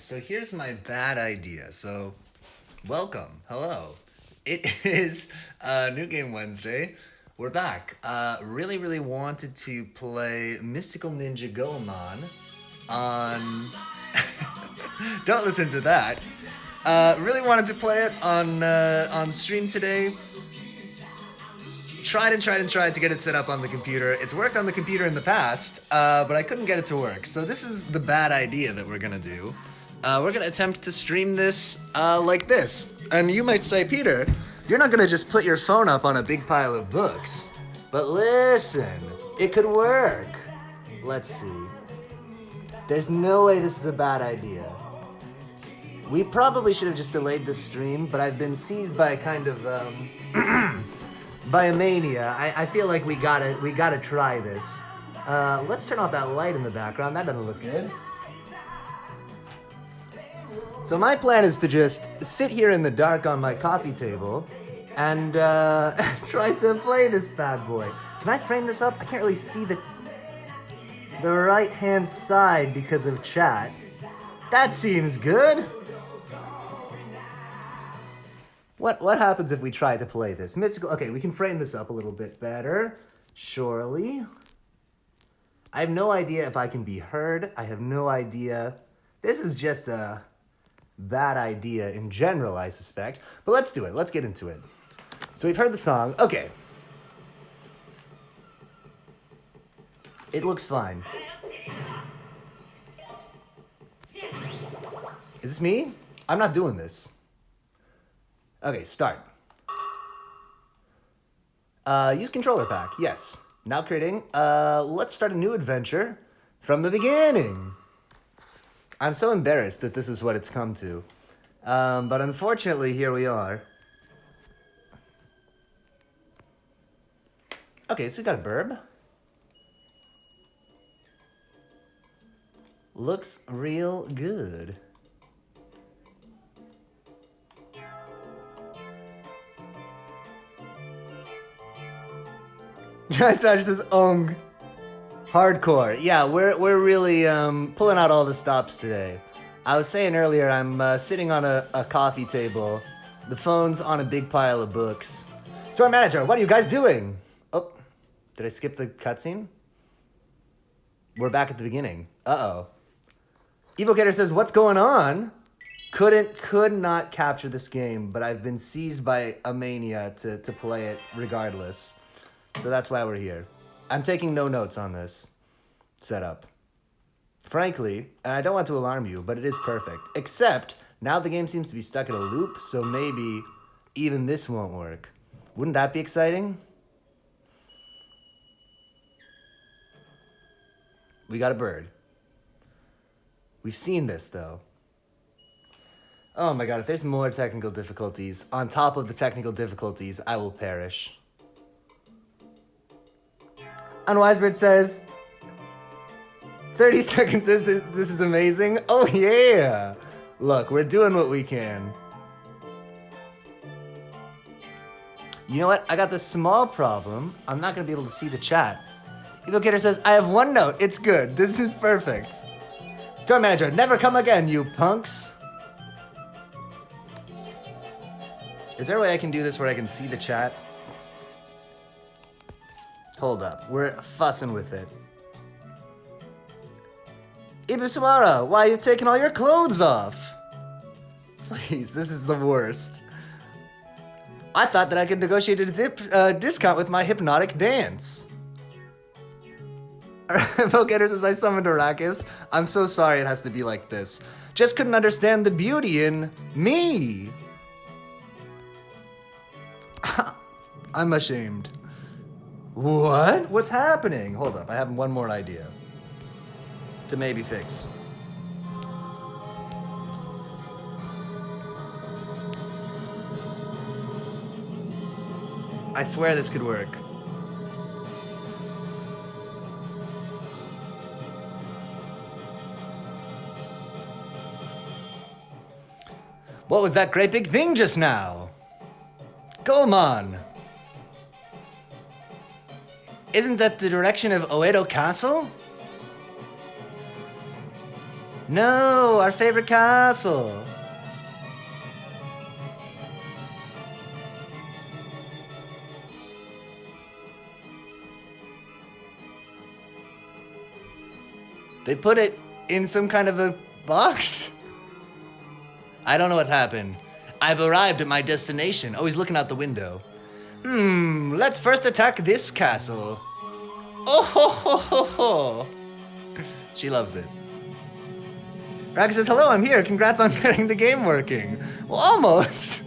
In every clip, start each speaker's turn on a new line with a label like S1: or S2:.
S1: So here's my bad idea. So, welcome. Hello. It is New Game Wednesday. We're back. Really wanted to play Mystical Ninja Goemon on. Don't listen to that. Really wanted to play it on stream today. Tried to get it set up on the computer. It's worked on the computer in the past, but I couldn't get it to work. So this is the bad idea that we're gonna do. We're gonna attempt to stream this like this. And you might say, Peter, you're not gonna just put your phone up on a big pile of books. But listen, it could work. Let's see. There's no way this is a bad idea. We probably should have just delayed the stream, but I've been seized by a kind of by a mania. I feel like we gotta try this. Let's turn off that light in the background. That doesn't look good. So my plan is to just sit here in the dark on my coffee table and try to play this bad boy. Can I frame this up? I can't really see the right-hand side because of chat. That seems good. What happens if we try to play this? Mystical. Okay, we can frame this up a little bit better. Surely. I have no idea if I can be heard. I have no idea. This is just a bad idea in general, I suspect. But let's do it. Let's get into it. So we've heard the song. Okay. It looks fine. Is this me? I'm not doing this. Okay, start. Use controller pack. Yes. Now creating. Let's start a new adventure from the beginning. I'm so embarrassed that this is what it's come to. But unfortunately, here we are. Okay, so we got a burb. Looks real good. Giant Badger says, "Ong, hardcore." Yeah, we're really pulling out all the stops today. I was saying earlier, I'm sitting on a coffee table. The phone's on a big pile of books. Store manager, what are you guys doing? Oh, did I skip the cutscene? We're back at the beginning. Uh-oh. Evocator says, "What's going on?" Could not capture this game, but I've been seized by a mania to play it regardless. So that's why we're here. I'm taking no notes on this setup. Frankly, and I don't want to alarm you, but it is perfect. Except, now the game seems to be stuck in a loop, so maybe even this won't work. Wouldn't that be exciting? We got a bird. We've seen this, though. Oh my god, if there's more technical difficulties, on top of the technical difficulties, I will perish. Unwisebird says, 30 seconds says this is amazing. Oh yeah! Look, we're doing what we can. You know what? I got this small problem. I'm not gonna be able to see the chat. Evocator says, I have one note. It's good. This is perfect. Store manager, never come again, you punks. Is there a way I can do this where I can see the chat? Hold up, we're fussing with it. Ibusawara, why are you taking all your clothes off? Please, this is the worst. I thought that I could negotiate a discount with my hypnotic dance. Vocator says, I summoned Arrakis. I'm so sorry it has to be like this. Just couldn't understand the beauty in me. I'm ashamed. What? What's happening? Hold up, I have one more idea to maybe fix. I swear this could work. What was that great big thing just now? Goemon! Isn't that the direction of Oedo Castle? No, our favorite castle. They put it in some kind of a box? I don't know what happened. I've arrived at my destination. Oh, he's looking out the window. Let's first attack this castle. Oh ho ho ho ho. She loves it. Raga says, hello, I'm here. Congrats on getting the game working. Well, almost.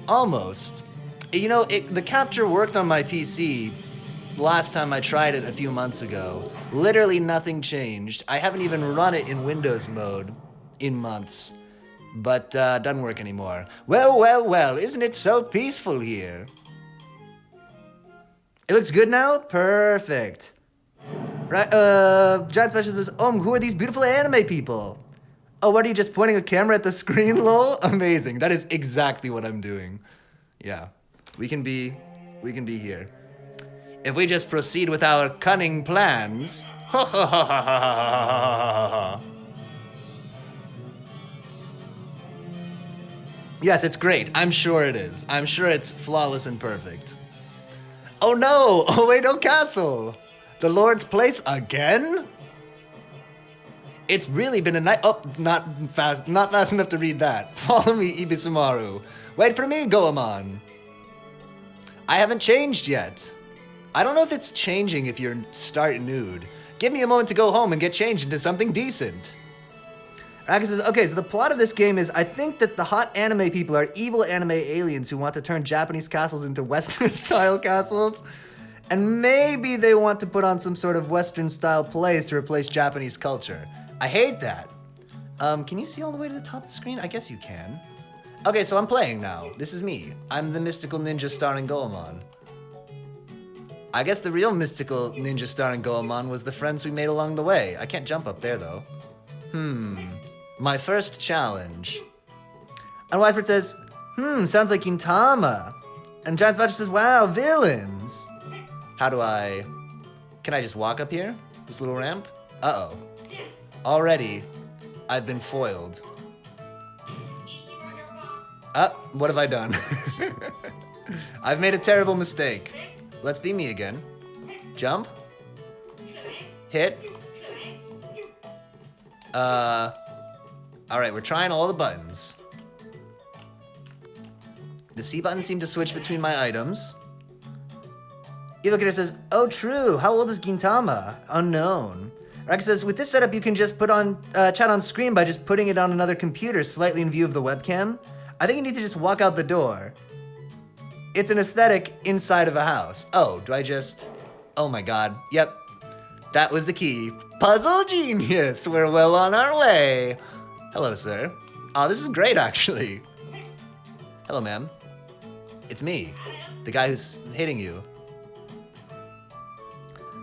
S1: Almost. You know, the capture worked on my PC last time I tried it a few months ago. Literally nothing changed. I haven't even run it in Windows mode in months. But doesn't work anymore. Well, well, well, isn't it so peaceful here? It looks good now? Perfect. Right, Giant Special says, who are these beautiful anime people? Oh, what are you, just pointing a camera at the screen, lol? Amazing. That is exactly what I'm doing. Yeah, we can be here. If we just proceed with our cunning plans. Yes, it's great. I'm sure it is. I'm sure it's flawless and perfect. Oh no! Oh wait, no castle! The Lord's place again? It's really been a night. Oh, not fast enough to read that. Follow me, Ibisumaru. Wait for me, Goemon. I haven't changed yet. I don't know if it's changing if you're start nude. Give me a moment to go home and get changed into something decent. Raga says, okay, so the plot of this game is I think that the hot anime people are evil anime aliens who want to turn Japanese castles into Western-style castles. And maybe they want to put on some sort of Western-style plays to replace Japanese culture. I hate that. Can you see all the way to the top of the screen? I guess you can. Okay, so I'm playing now. This is me. I'm the mystical ninja starring Goemon. I guess the real mystical ninja starring Goemon was the friends we made along the way. I can't jump up there, though. My first challenge. And Wisebird says, sounds like Gintama. And Giant Badger says, wow, villains. How do I... Can I just walk up here? This little ramp? Uh-oh. Already, I've been foiled. What have I done? I've made a terrible mistake. Let's be me again. Jump. Hit. Alright, we're trying all the buttons. The C button seemed to switch between my items. Evocator says, oh true, how old is Gintama? Unknown. Raga says, with this setup you can just put on chat on screen by just putting it on another computer slightly in view of the webcam. I think you need to just walk out the door. It's an aesthetic inside of a house. Oh, do I just... Oh my god. Yep. That was the key. Puzzle genius! We're well on our way. Hello, sir. Oh, this is great, actually. Hello, ma'am. It's me. The guy who's hitting you.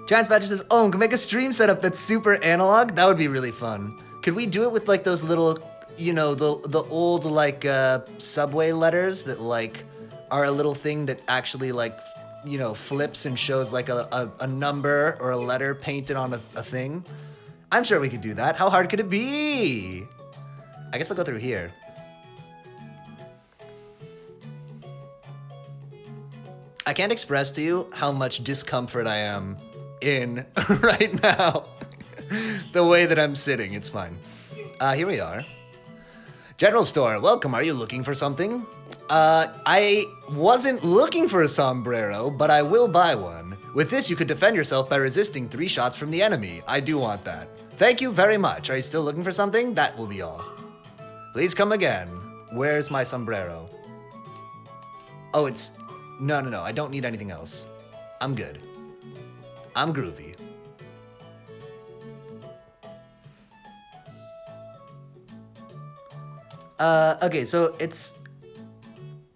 S1: Giant Badger says, oh, can make a stream setup that's super analog? That would be really fun. Could we do it with, like, those little, you know, the old, like, subway letters that, like, are a little thing that actually, like, you know, flips and shows, like, a number or a letter painted on a thing? I'm sure we could do that. How hard could it be? I guess I'll go through here. I can't express to you how much discomfort I am in right now. The way that I'm sitting, it's fine. Here we are. General store, welcome. Are you looking for something? I wasn't looking for a sombrero, but I will buy one. With this, you could defend yourself by resisting 3 shots from the enemy. I do want that. Thank you very much. Are you still looking for something? That will be all. Please come again. Where's my sombrero? Oh, it's... No, I don't need anything else. I'm good. I'm groovy. Okay, so it's...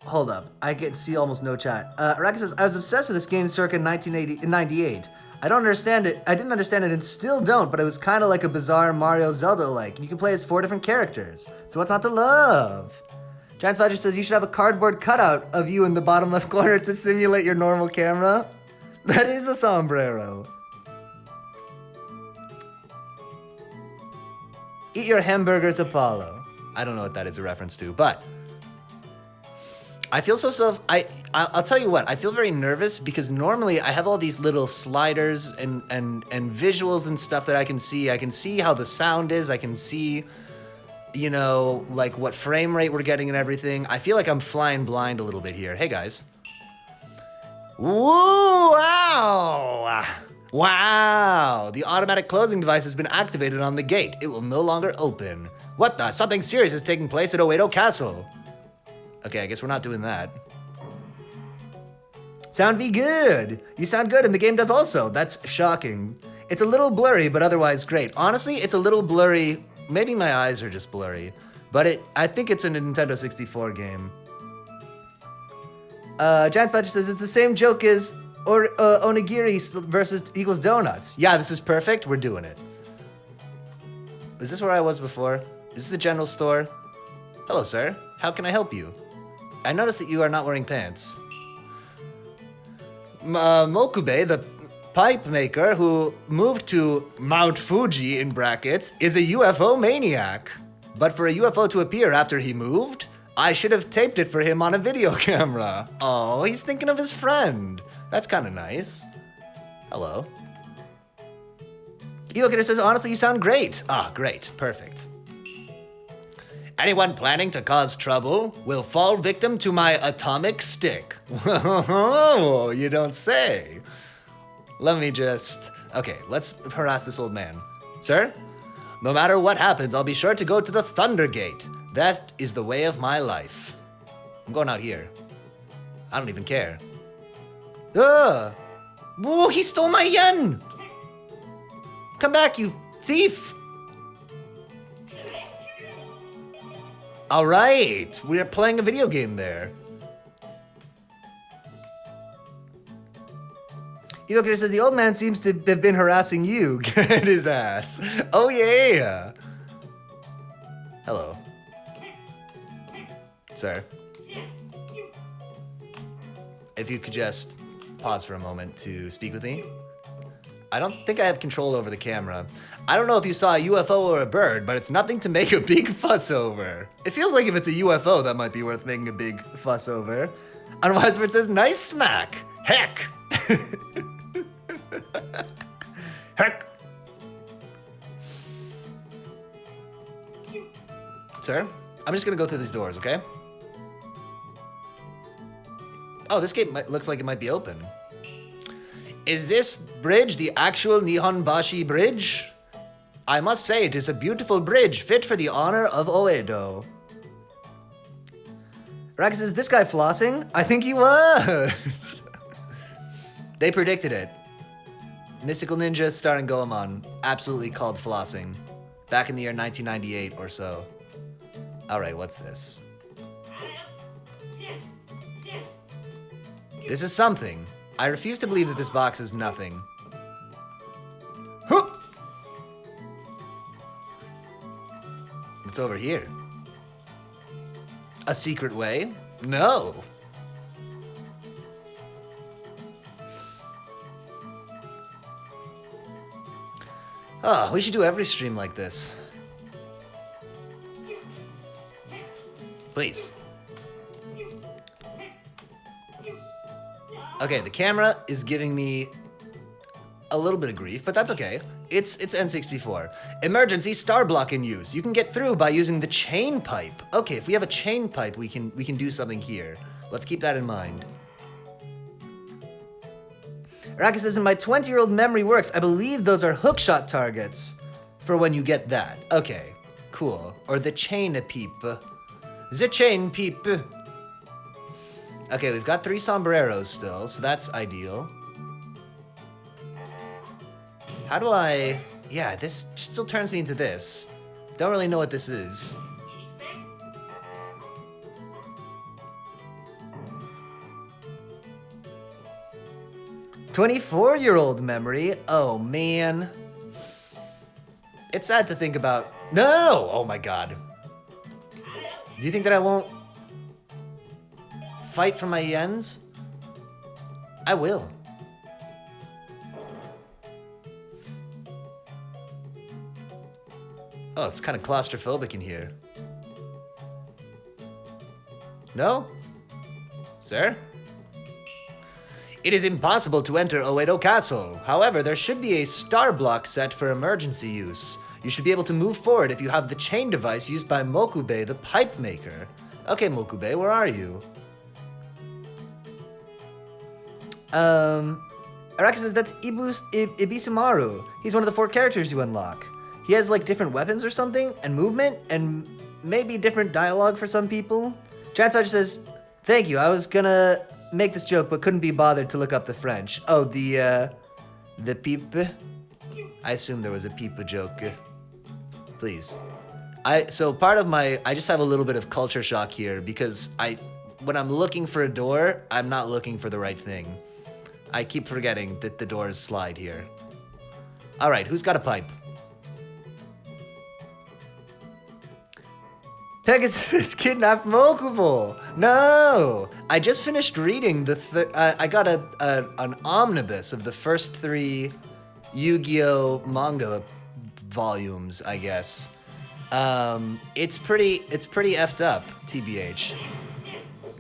S1: Hold up. I can see almost no chat. Raga says, I was obsessed with this game circa 1998. I don't understand it. I didn't understand it and still don't, but it was kind of like a bizarre Mario Zelda-like. You can play as 4 different characters. So what's not to love? Giant Badger says, you should have a cardboard cutout of you in the bottom left corner to simulate your normal camera. That is a sombrero. Eat your hamburgers, Apollo. I don't know what that is a reference to, but I feel I'll tell you what, I feel very nervous because normally I have all these little sliders and visuals and stuff that I can see. I can see how the sound is. I can see, you know, like what frame rate we're getting and everything. I feel like I'm flying blind a little bit here. Hey guys. Woo! Wow! Wow! The automatic closing device has been activated on the gate. It will no longer open. What the? Something serious is taking place at Oedo Castle. Okay, I guess we're not doing that. Sound V good. You sound good and the game does also. That's shocking. It's a little blurry, but otherwise great. Honestly, it's a little blurry. Maybe my eyes are just blurry, but I think it's a Nintendo 64 game. Giant Fudge says it's the same joke as onigiri versus equals donuts. Yeah, this is perfect. We're doing it. Is this where I was before? Is this the general store? Hello, sir. How can I help you? I noticed that you are not wearing pants. Mokube, the pipe maker who moved to Mount Fuji in brackets, is a UFO maniac. But for a UFO to appear after he moved, I should have taped it for him on a video camera. Oh, he's thinking of his friend. That's kind of nice. Hello. Evocator says, honestly, you sound great. Ah, great. Perfect. Anyone planning to cause trouble will fall victim to my atomic stick. Oh, you don't say. Let me just... Okay, let's harass this old man. Sir, no matter what happens, I'll be sure to go to the Thunder Gate. That is the way of my life. I'm going out here. I don't even care. Ugh! Whoa, he stole my yen! Come back, you thief! Alright, we're playing a video game there. Evocator says the old man seems to have been harassing you. Get his ass. Oh yeah! Hello. Sir. If you could just pause for a moment to speak with me. I don't think I have control over the camera. I don't know if you saw a UFO or a bird, but it's nothing to make a big fuss over. It feels like if it's a UFO, that might be worth making a big fuss over. Unwisebird says, nice smack. Heck. Heck. Sir, I'm just gonna go through these doors, okay? Oh, this gate looks like it might be open. Is this bridge the actual Nihonbashi Bridge? I must say it is a beautiful bridge fit for the honor of Oedo. Rax says, this guy flossing? I think he was. They predicted it. Mystical Ninja starring Goemon absolutely called flossing. Back in the year 1998 or so. Alright, what's this? This is something. I refuse to believe that this box is nothing. Huh! What's over here? A secret way? No. Oh, we should do every stream like this. Please. Okay, the camera is giving me a little bit of grief, but that's okay. It's N64. Emergency star block in use. You can get through by using the chain pipe. Okay, if we have a chain pipe, we can do something here. Let's keep that in mind. Araki says, in my 20-year-old memory works, I believe those are hookshot targets for when you get that. Okay, cool. Or the chain peep. The chain peep. Okay, we've got 3 sombreros still, so that's ideal. How do I... Yeah, this still turns me into this. Don't really know what this is. "24-year-old memory? Oh, man. It's sad to think about... No! Oh, my God. Do you think that I won't... fight for my yens? I will. Oh, it's kind of claustrophobic in here. No? Sir? It is impossible to enter Oedo Castle. However, there should be a star block set for emergency use. You should be able to move forward if you have the chain device used by Mokube, the pipe maker. Okay, Mokube, where are you? Araki says that's Ibisumaru. He's one of the 4 characters you unlock. He has like different weapons or something, and movement, and maybe different dialogue for some people. Transfighter says, thank you, I was gonna make this joke but couldn't be bothered to look up the French. Oh, the peep? I assume there was a peep joke. Please. So part of I just have a little bit of culture shock here because when I'm looking for a door, I'm not looking for the right thing. I keep forgetting that the doors slide here. All right, who's got a pipe? Pegasus kidnapped Mokubo. No, I just finished reading I got an omnibus of the first 3 Yu-Gi-Oh manga volumes, I guess. It's pretty effed up, TBH.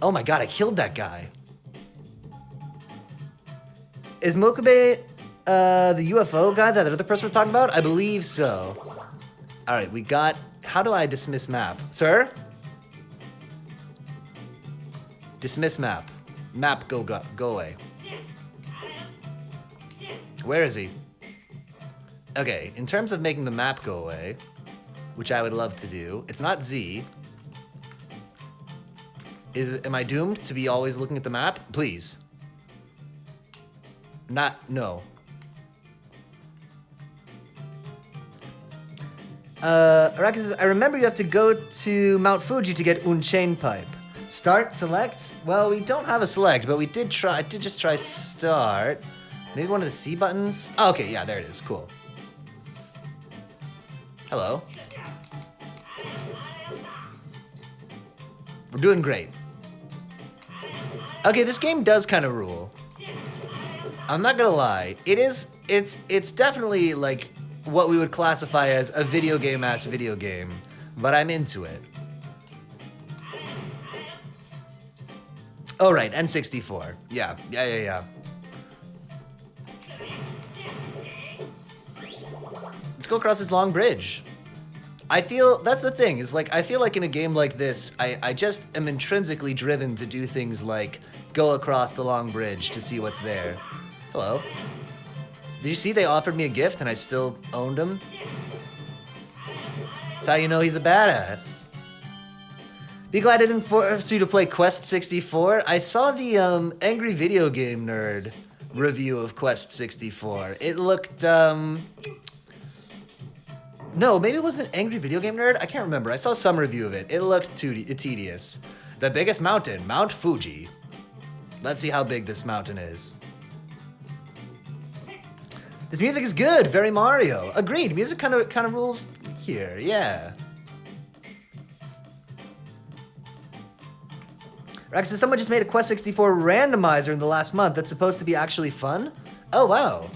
S1: Oh my god, I killed that guy. Is Mokube the UFO guy that the other person was talking about? I believe so. All right, we got. How do I dismiss map, sir? Dismiss map. Map go away. Where is he? Okay, in terms of making the map go away, which I would love to do, it's not Z. Am I doomed to be always looking at the map? Please. No. Araki says, I remember you have to go to Mount Fuji to get Unchain Pipe. Start, select? Well, we don't have a select, but I did just try start. Maybe one of the C buttons? Oh, okay, yeah, there it is, cool. Hello. We're doing great. Okay, this game does kind of rule. I'm not gonna lie. It's definitely like what we would classify as a video game-ass video game, but I'm into it. Oh, right, N64. Yeah. Let's go across this long bridge. That's the thing, is like, I feel like in a game like this, I just am intrinsically driven to do things like go across the long bridge to see what's there. Hello. Did you see they offered me a gift and I still owned him? That's how you know he's a badass. Be glad I didn't force you to play Quest 64. I saw the Angry Video Game Nerd review of Quest 64. It looked, no, maybe it wasn't Angry Video Game Nerd. I can't remember. I saw some review of it. It looked tedious. The biggest mountain, Mount Fuji. Let's see how big this mountain is. This music is good, very Mario. Agreed, music kind of rules here, yeah. Rex says someone just made a Quest 64 randomizer in the last month that's supposed to be actually fun? Oh, wow.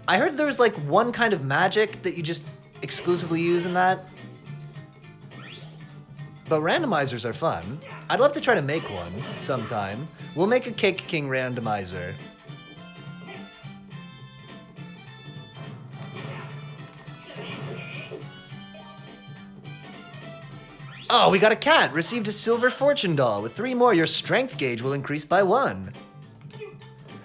S1: I heard there was like one kind of magic that you just exclusively use in that. But randomizers are fun. I'd love to try to make one sometime. We'll make a Cake King randomizer. Oh, we got a cat! Received a silver fortune doll. With 3 more, your strength gauge will increase by 1.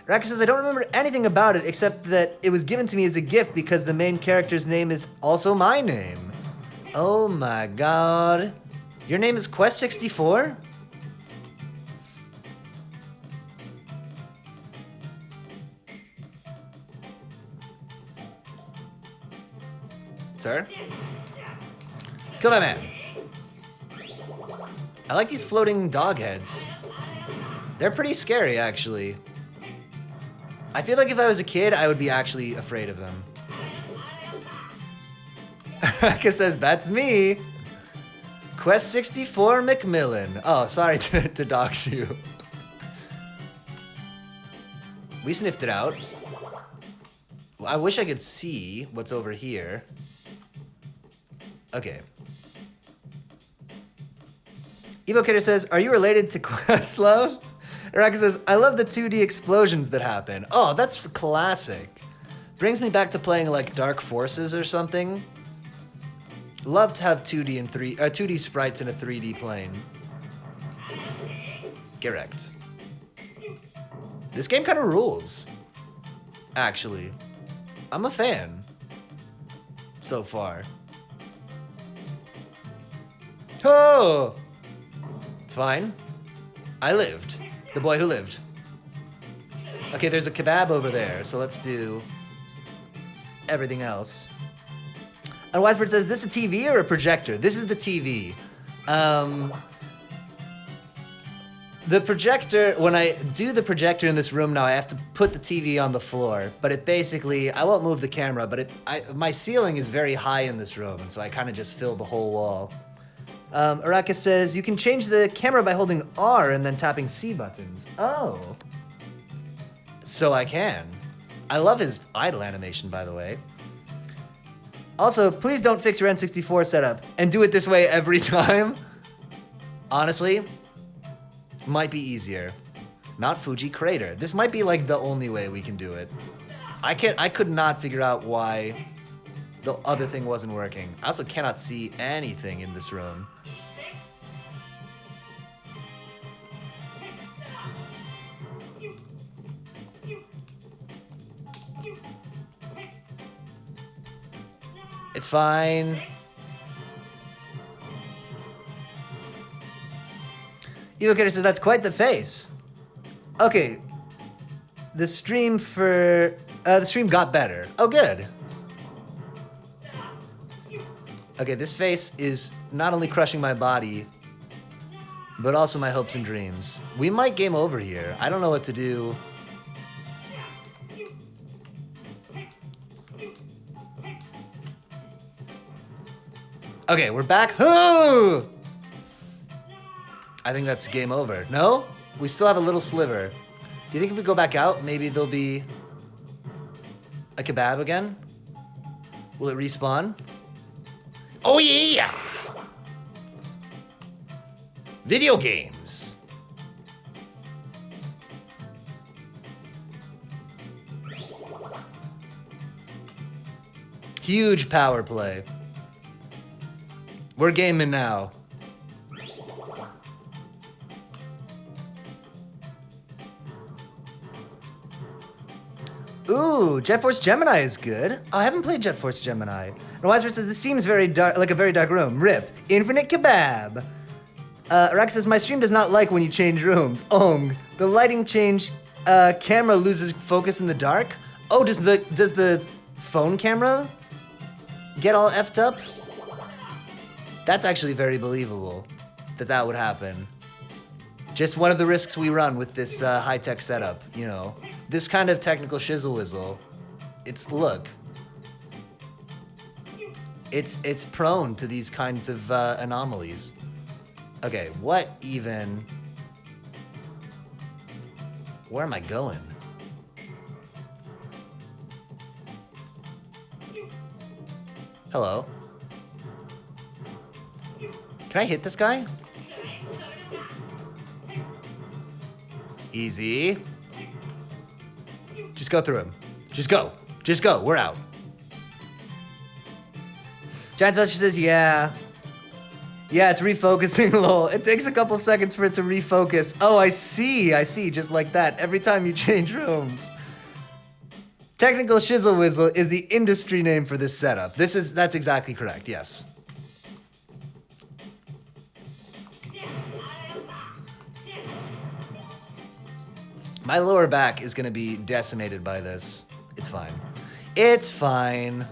S1: Raka says, I don't remember anything about it except that it was given to me as a gift because the main character's name is also my name. Oh my god. Your name is Quest 64? Sir? Kill that man. I like these floating dog heads. They're pretty scary, actually. I feel like if I was a kid, I would be actually afraid of them. Raka says, that's me. Quest 64 McMillan. Oh, sorry to dox you. We sniffed it out. I wish I could see what's over here. Okay. Evocator says, are you related to Questlove? Araka says, I love the 2D explosions that happen. Oh, that's classic. Brings me back to playing like Dark Forces or something. Love to have 2D sprites in a 3D plane. Correct. This game kind of rules. Actually. I'm a fan. So far. Oh! It's fine. I lived. The boy who lived. Okay, there's a kebab over there, so let's do everything else. And Wisebird says, this a TV or a projector? This is the TV. The projector, when I do the projector in this room now, I have to put the TV on the floor. But it basically, I won't move the camera, but my ceiling is very high in this room, and so I kind of just fill the whole wall. Araka says, you can change the camera by holding R and then tapping C buttons. Oh. So I can. I love his idle animation, by the way. Also, please don't fix your N64 setup and do it this way every time. Honestly, might be easier. Mount Fuji Crater. This might be like the only way we can do it. I could not figure out why the other thing wasn't working. I also cannot see anything in this room. It's fine. Evocator says, that's quite the face. Okay. The stream got better. Oh, good. Okay, this face is not only crushing my body, but also my hopes and dreams. We might game over here. I don't know what to do. Okay, we're back. I think that's game over. No? We still have a little sliver. Do you think if we go back out, maybe there'll be a kebab again? Will it respawn? Oh yeah! Video games. Huge power play. We're gaming now. Ooh, Jet Force Gemini is good. Oh, I haven't played Jet Force Gemini. And Wiser says, this seems very dark, like a very dark room. RIP. Infinite kebab. Rex says, my stream does not like when you change rooms. The lighting change, camera loses focus in the dark? Oh, does the phone camera get all effed up? That's actually very believable that would happen. Just one of the risks we run with this high-tech setup, you know. This kind of technical shizzle-whizzle. Look. It's prone to these kinds of anomalies. Okay, what even... Where am I going? Hello? Can I hit this guy? Easy. Just go through him. Just go. Just go. We're out. Giant Special says, yeah. Yeah, it's refocusing, lol. It takes a couple seconds for it to refocus. Oh, I see. I see. Just like that. Every time you change rooms. Technical shizzle whizzle is the industry name for this setup. That's exactly correct. Yes. My lower back is gonna be decimated by this. It's fine. It's fine.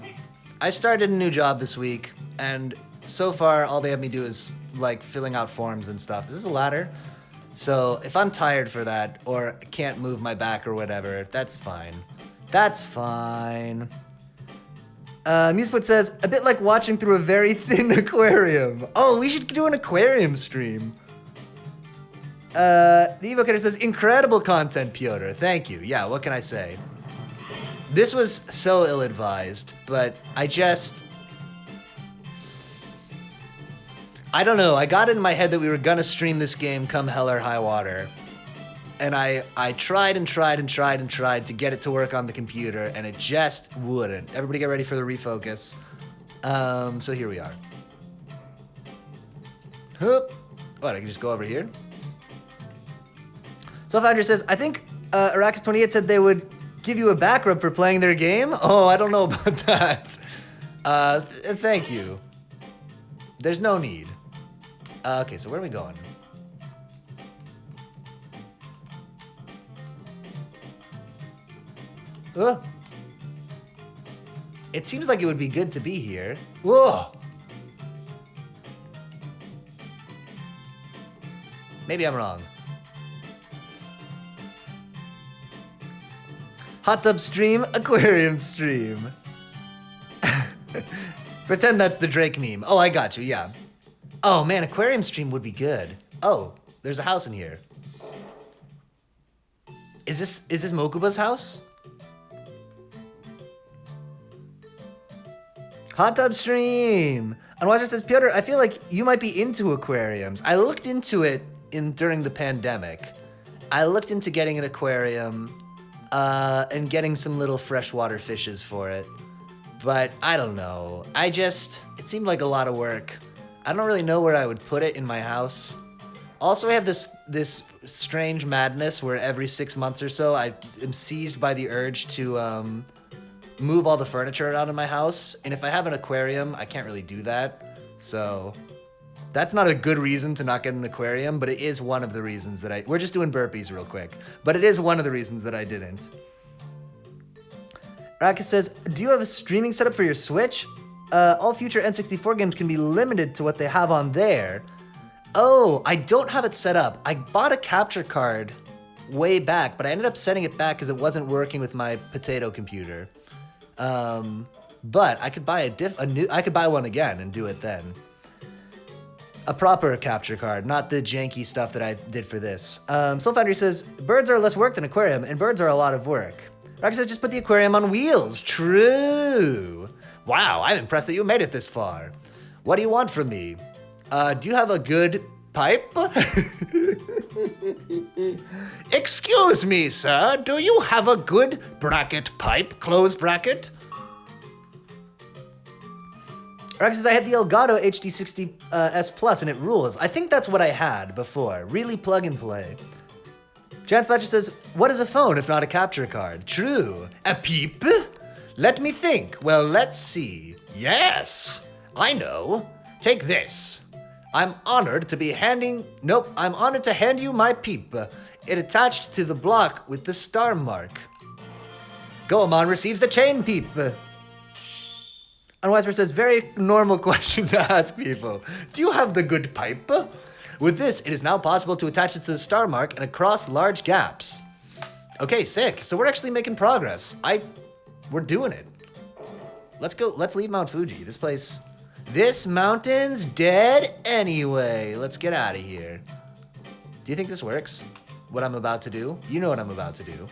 S1: I started a new job this week, and so far all they have me do is like filling out forms and stuff. Is this a ladder? So if I'm tired for that, or can't move my back or whatever, that's fine. That's fine. Museput says, a bit like watching through a very thin aquarium. Oh, we should do an aquarium stream. The Evocator says, incredible content, Piotr. Thank you. Yeah, what can I say? This was so ill-advised, but I just... I don't know. I got it in my head that we were gonna stream this game come hell or high water. And I tried and tried and tried and tried to get it to work on the computer, and it just wouldn't. Everybody get ready for the refocus. So here we are. What, I can just go over here? Self-Foundry says, I think Arrakis28 said they would give you a back rub for playing their game? Oh, I don't know about that. Thank you. There's no need. Okay, so where are we going? It seems like it would be good to be here. Whoa! Maybe I'm wrong. Hot tub stream, aquarium stream. Pretend that's the Drake meme. Oh, I got you, yeah. Oh man, aquarium stream would be good. Oh, there's a house in here. Is this Mokuba's house? Hot tub stream. And Watcher says, Piotr, I feel like you might be into aquariums. I looked into it during the pandemic. I looked into getting an aquarium and getting some little freshwater fishes for it. But I don't know. It seemed like a lot of work. I don't really know where I would put it in my house. Also, I have this strange madness where every 6 months or so I am seized by the urge to move all the furniture out of my house, and if I have an aquarium, I can't really do that. So that's not a good reason to not get an aquarium, but it is one of the reasons that we're just doing burpees real quick, but it is one of the reasons that I didn't. Raka says, do you have a streaming setup for your Switch? All future N64 games can be limited to what they have on there. Oh, I don't have it set up. I bought a capture card way back, but I ended up setting it back because it wasn't working with my potato computer. But I could buy I could buy one again and do it then. A proper capture card, not the janky stuff that I did for this. Soul Foundry says, birds are less work than aquarium, and birds are a lot of work. Rock says, just put the aquarium on wheels. True. Wow, I'm impressed that you made it this far. What do you want from me? Do you have a good pipe? Excuse me, sir. Do you have a good bracket pipe? Close bracket? Rex says, I have the Elgato HD60 S Plus and it rules. I think that's what I had before. Really plug and play. Chance Badger says, what is a phone if not a capture card? True. A peep? Let me think. Well, let's see. Yes, I know. Take this. I'm honored to hand you my peep. It attached to the block with the star mark. Goemon receives the chain peep. Unwisemer says, very normal question to ask people. Do you have the good pipe? With this, it is now possible to attach it to the star mark and across large gaps. Okay, sick. So we're actually making progress. We're doing it. Let's go. Let's leave Mount Fuji. This mountain's dead anyway. Let's get out of here. Do you think this works? What I'm about to do? You know what I'm about to do.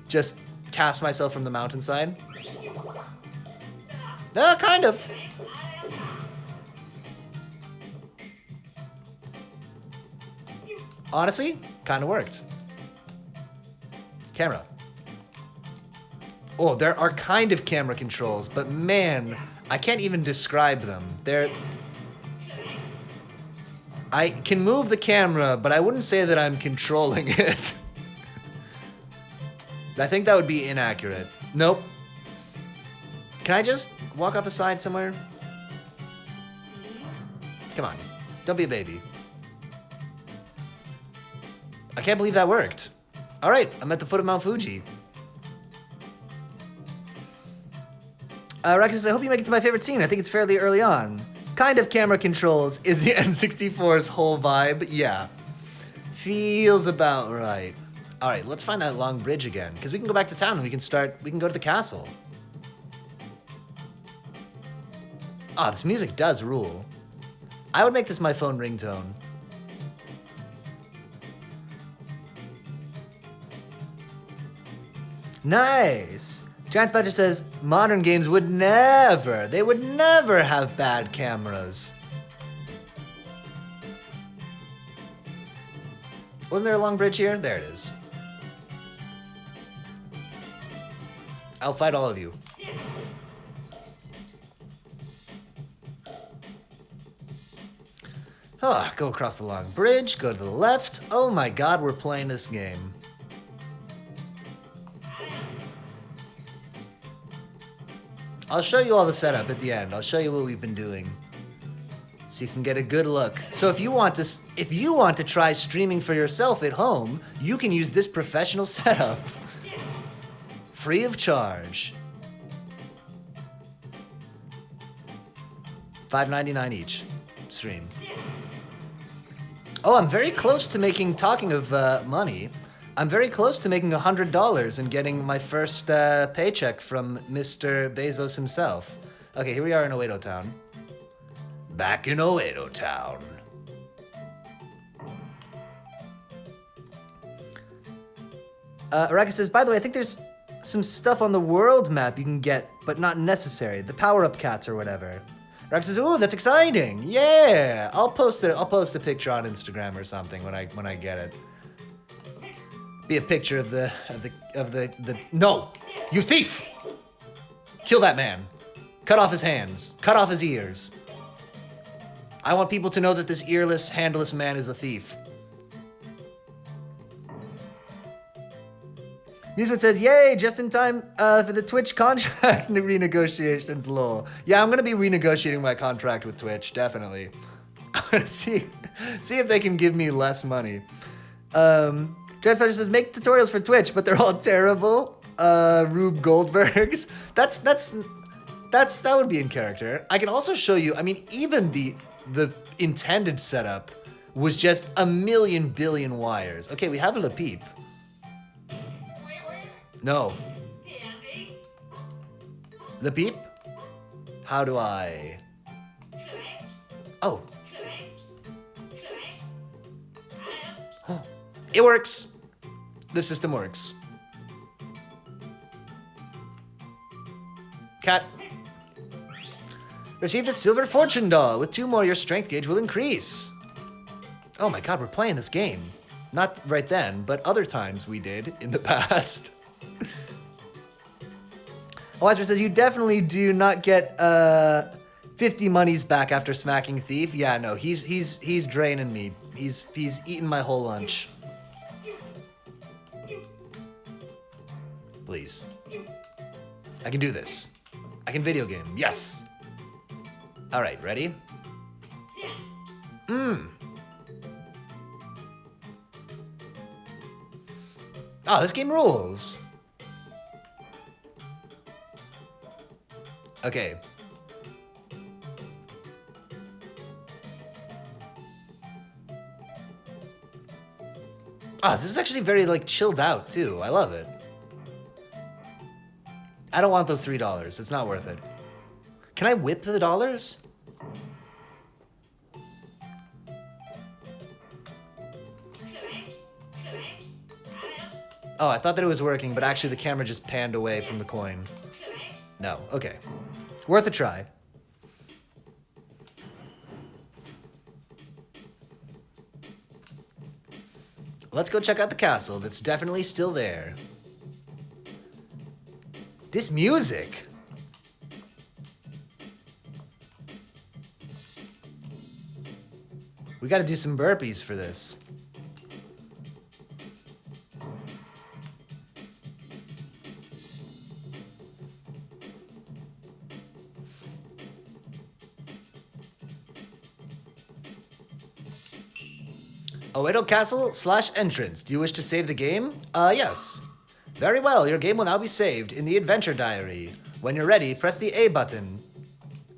S1: Just cast myself from the mountainside. Kind of. Honestly, kind of worked. Camera. Oh, there are kind of camera controls, but man, I can't even describe them. I can move the camera, but I wouldn't say that I'm controlling it. I think that would be inaccurate. Nope. Can I just walk off the side somewhere? Come on. Don't be a baby. I can't believe that worked. All right, I'm at the foot of Mount Fuji. Rakus says, I hope you make it to my favorite scene. I think it's fairly early on. Kind of camera controls is the N64's whole vibe. Yeah. Feels about right. All right, let's find that long bridge again, because we can go back to town and we can go to the castle. Ah, this music does rule. I would make this my phone ringtone. Nice. Giant Badger says, modern games would never have bad cameras. Wasn't there a long bridge here? There it is. I'll fight all of you. Oh, go across the long bridge, go to the left. Oh my god, we're playing this game. I'll show you all the setup at the end. I'll show you what we've been doing, so you can get a good look. So if you want to try streaming for yourself at home, you can use this professional setup, free of charge. $5.99 each. Stream. Oh, I'm very close to making. Talking of money. I'm very close to making $100 and getting my first paycheck from Mr. Bezos himself. Okay, here we are in Oedo Town. Back in Oedo Town. Araka says, by the way, I think there's some stuff on the world map you can get, but not necessary. The power-up cats or whatever. Araka says, ooh, that's exciting. Yeah, I'll post a picture on Instagram or something when I get it. Be a picture of the no, you thief! Kill that man. Cut off his hands. Cut off his ears. I want people to know that this earless, handless man is a thief. Musement says, yay, just in time for the Twitch contract renegotiations, lol. Yeah, I'm gonna be renegotiating my contract with Twitch, definitely. I'm gonna see if they can give me less money. Dreadfetcher says, make tutorials for Twitch, but they're all terrible. Rube Goldberg's. That would be in character. I can also show you, I mean, even the intended setup was just a million billion wires. Okay, we have a Lepeep. No. Lepeep? How do I? Oh. It works. The system works. Cat. Received a silver fortune doll. With 2 more, your strength gauge will increase. Oh my god, we're playing this game. Not right then, but other times we did in the past. Wiseman says, you definitely do not get 50 monies back after smacking Thief. Yeah, no, he's draining me. He's eating my whole lunch. Please. I can do this. I can video game. Yes. All right, ready? Oh, this game rules. Okay. Ah, this is actually very, like, chilled out, too. I love it. I don't want those $3. It's not worth it. Can I whip the dollars? Oh, I thought that it was working, but actually the camera just panned away from the coin. No, okay. Worth a try. Let's go check out the castle that's definitely still there. This music. We gotta do some burpees for this. Oedo Castle / entrance. Do you wish to save the game? Yes. Very well, your game will now be saved in the adventure diary. When you're ready, press the A button.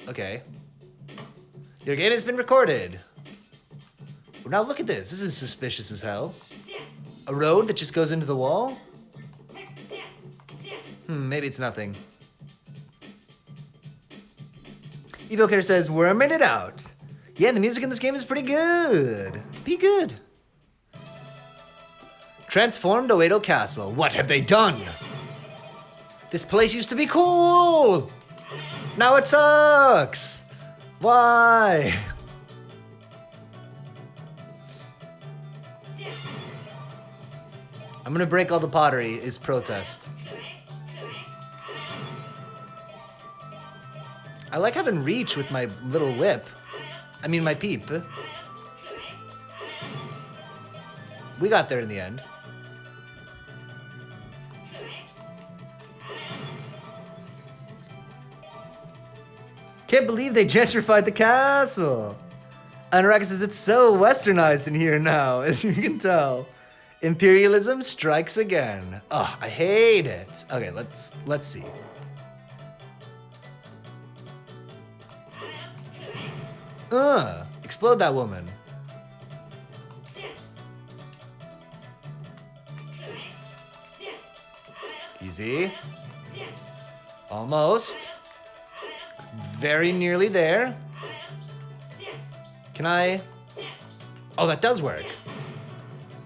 S1: Okay. Your game has been recorded. Now look at this. This is suspicious as hell. A road that just goes into the wall? Maybe it's nothing. Evocator says, worming it out. Yeah, the music in this game is pretty good. Be good. Transformed Oedo Castle. What have they done? This place used to be cool. Now it sucks. Why? I'm gonna break all the pottery is protest. I like having reach with my little whip. I mean my peep. We got there in the end. Can't believe they gentrified the castle. Anorak says it's so westernized in here now, as you can tell. Imperialism strikes again. Oh, I hate it. Okay, let's see. Explode that woman. Easy. Almost. Very nearly there. Can I? Oh, that does work.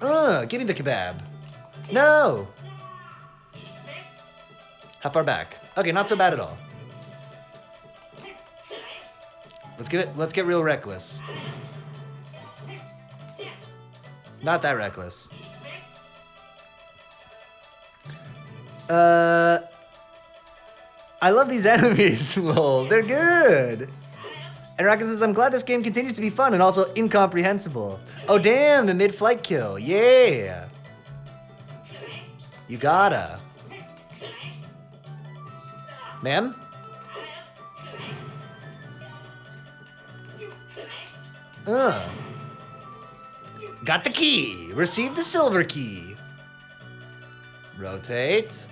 S1: Give me the kebab. No! How far back? Okay, not so bad at all. Let's get real reckless. Not that reckless. I love these enemies, lol. They're good. And Raka says, I'm glad this game continues to be fun and also incomprehensible. Oh, damn, the mid-flight kill. Yeah. You gotta. Ma'am? Got the key. Received the silver key. Rotate.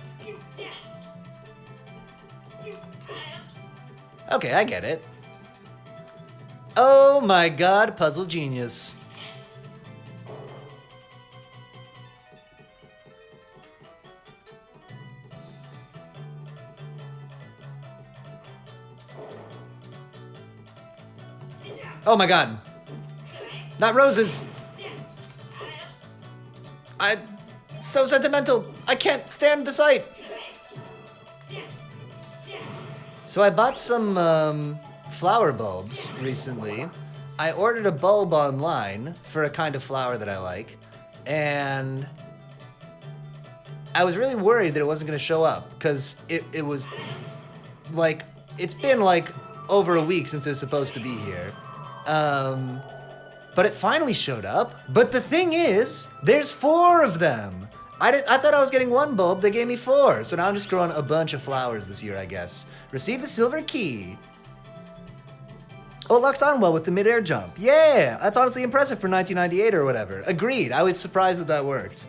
S1: Okay, I get it. Oh my god, puzzle genius. Oh my god. Not roses. It's so sentimental. I can't stand the sight. So I bought some flower bulbs recently. I ordered a bulb online for a kind of flower that I like, and I was really worried that it wasn't going to show up because it was like, it's been like over a week since it was supposed to be here. But it finally showed up. But the thing is, there's 4 of them. I thought I was getting 1 bulb, they gave me 4. So now I'm just growing a bunch of flowers this year, I guess. Receive the silver key. Oh, it locks on well with the mid-air jump. Yeah, that's honestly impressive for 1998 or whatever. Agreed, I was surprised that worked.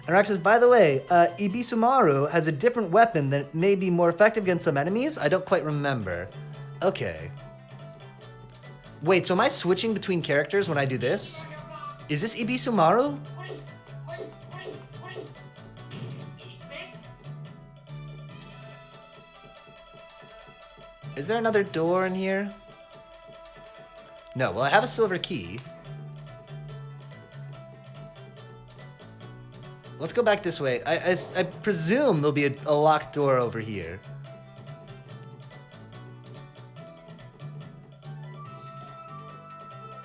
S1: And Rax says, by the way, Ibisumaru has a different weapon that may be more effective against some enemies. I don't quite remember. Okay. Wait, so am I switching between characters when I do this? Is this Ibisumaru? Is there another door in here? No, well I have a silver key. Let's go back this way. I presume there'll be a locked door over here.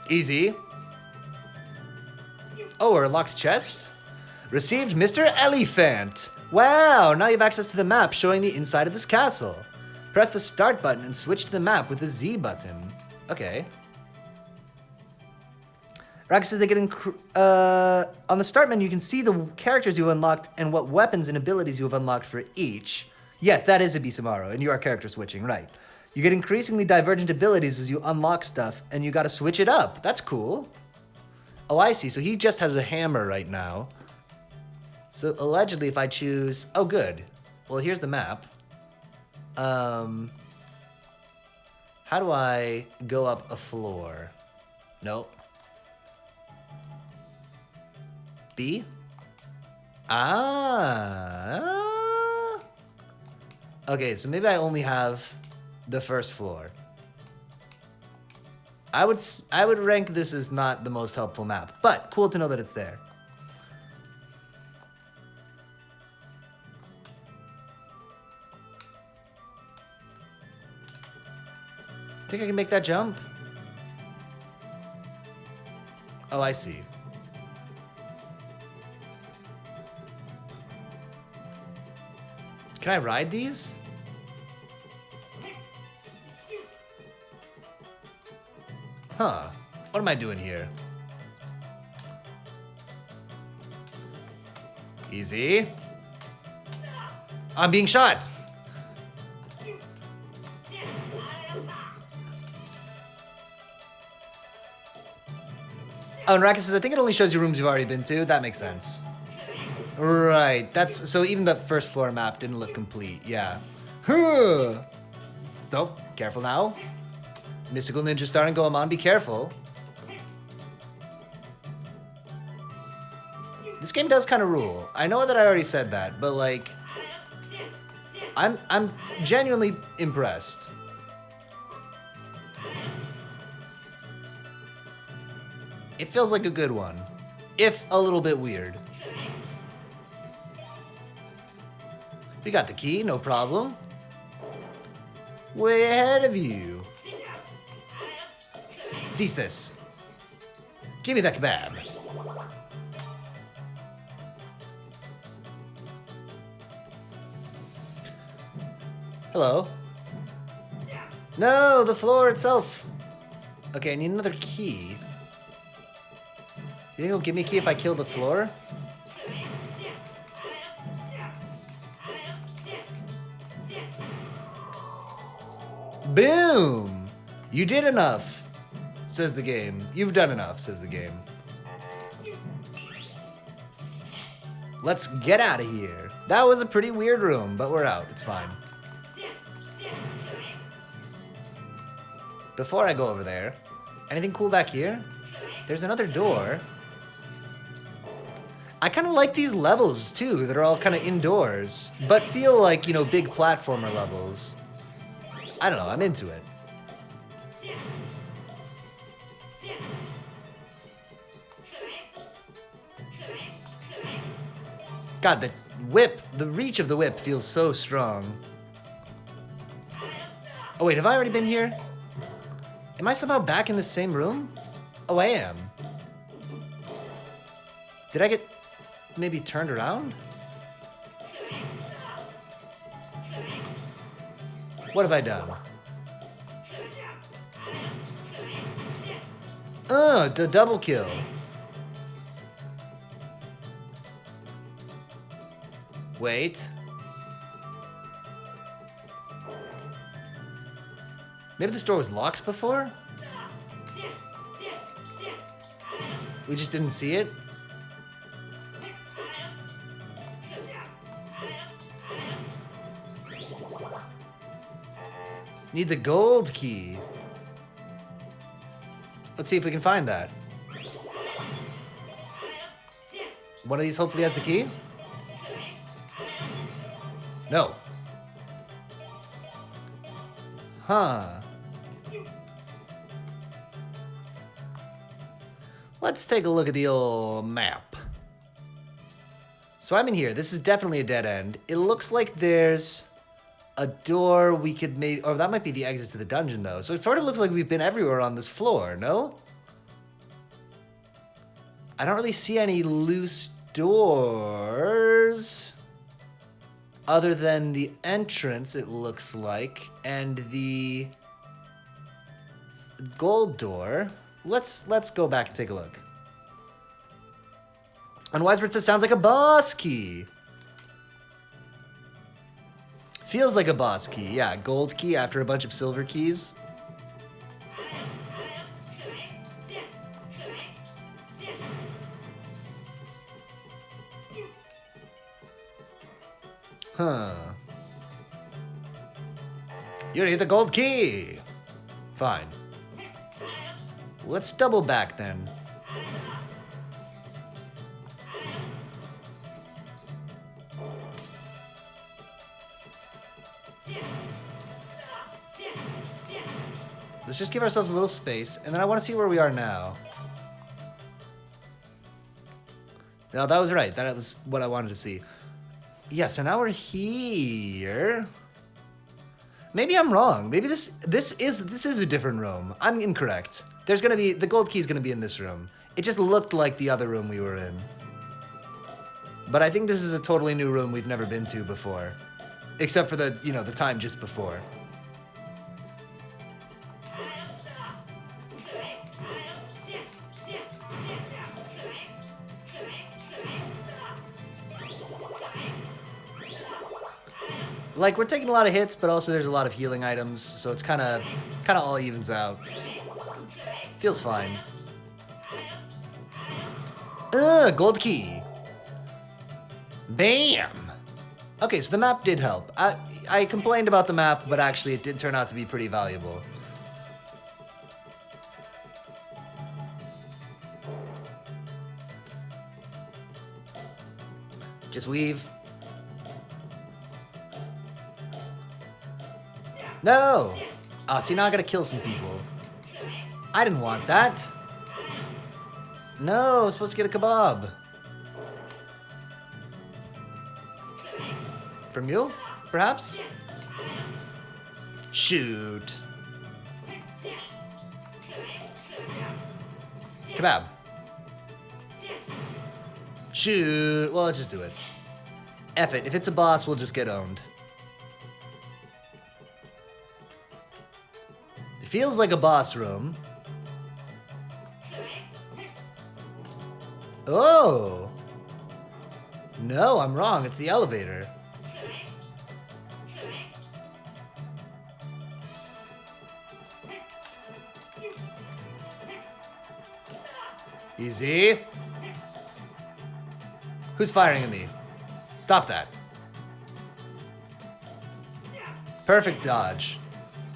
S1: Easy. Oh, or a locked chest? Received Mr. Elephant. Wow, now you have access to the map showing the inside of this castle. Press the start button and switch to the map with the Z button. Okay. Rax says they get on the start menu, you can see the characters you unlocked and what weapons and abilities you have unlocked for each. Yes, that is Ibisumaru, and you are character switching, right. You get increasingly divergent abilities as you unlock stuff, and you gotta switch it up. That's cool. Oh, I see. So he just has a hammer right now. So allegedly, if I choose... Oh, good. Well, here's the map. How do I go up a floor? Nope. B? Ah. Okay, so maybe I only have the first floor. I would rank this as not the most helpful map, but cool to know that it's there. Think I can make that jump? Oh, I see. Can I ride these? Huh. What am I doing here? Easy. I'm being shot. Oh, and Rakus says, I think it only shows you rooms you've already been to. That makes sense. Right. That's so even the first floor map didn't look complete. Yeah. Huh. Oh, careful now. Mystical Ninja Star and Goemon, be careful. This game does kind of rule. I know that I already said that, but like, I'm genuinely impressed. It feels like a good one, if a little bit weird. We got the key, no problem. Way ahead of you. Cease this. Give me that kebab. Hello. No, the floor itself. Okay, I need another key. Do you think he'll give me a key if I kill the floor? Boom! You did enough, says the game. You've done enough, says the game. Let's get out of here. That was a pretty weird room, but we're out. It's fine. Before I go over there, anything cool back here? There's another door. I kind of like these levels, too, that are all kind of indoors, but feel like, you know, big platformer levels. I don't know, I'm into it. God, the whip, the reach of the whip feels so strong. Oh wait, have I already been here? Am I somehow back in the same room? Oh, I am. Did I get maybe turned around? What have I done? The double kill. Wait. Maybe this door was locked before? We just didn't see it? Need the gold key. Let's see if we can find that. One of these hopefully has the key? No. Huh. Let's take a look at the old map. So I'm in here. This is definitely a dead end. It looks like there's a door we could maybe... Oh, that might be the exit to the dungeon, though. So it sort of looks like we've been everywhere on this floor, no? I don't really see any loose doors. Other than the entrance, it looks like. And the gold door. Let's go back and take a look. And Wisebird says, sounds like a boss key. Feels like a boss key. Yeah, gold key after a bunch of silver keys. Huh. You need the gold key. Fine. Let's double back then. Let's just give ourselves a little space, and then I want to see where we are now. No, that was right. That was what I wanted to see. Yeah, so now we're here. Maybe I'm wrong. Maybe this is a different room. I'm incorrect. There's gonna be the gold key is gonna be in this room. It just looked like the other room we were in. But I think this is a totally new room we've never been to before. Except for the, you know, the time just before. Like, we're taking a lot of hits, but also there's a lot of healing items, so it's kind of all evens out. Feels fine. Gold key. Bam! Okay, so the map did help. I complained about the map, but actually it did turn out to be pretty valuable. Just weave. No! Oh, see, now I gotta kill some people. I didn't want that. No, I was supposed to get a kebab. From you, perhaps? Shoot. Kebab. Shoot. Well, let's just do it. F it. If it's a boss, we'll just get owned. It feels like a boss room. Oh. No, I'm wrong. It's the elevator. Easy. Who's firing at me? Stop that. Perfect dodge.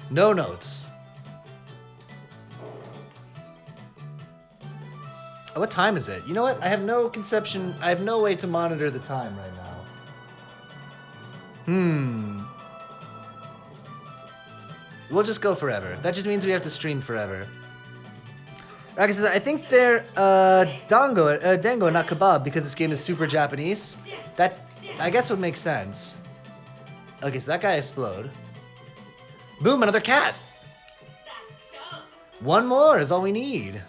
S1: No notes. Oh, what time is it? You know what? I have no conception. I have no way to monitor the time right now. We'll just go forever. That just means we have to stream forever. Like I said, I think they're dango, not kebab, because this game is super Japanese. That, I guess, would make sense. Okay, so that guy explode. Boom, another cat. One more is all we need.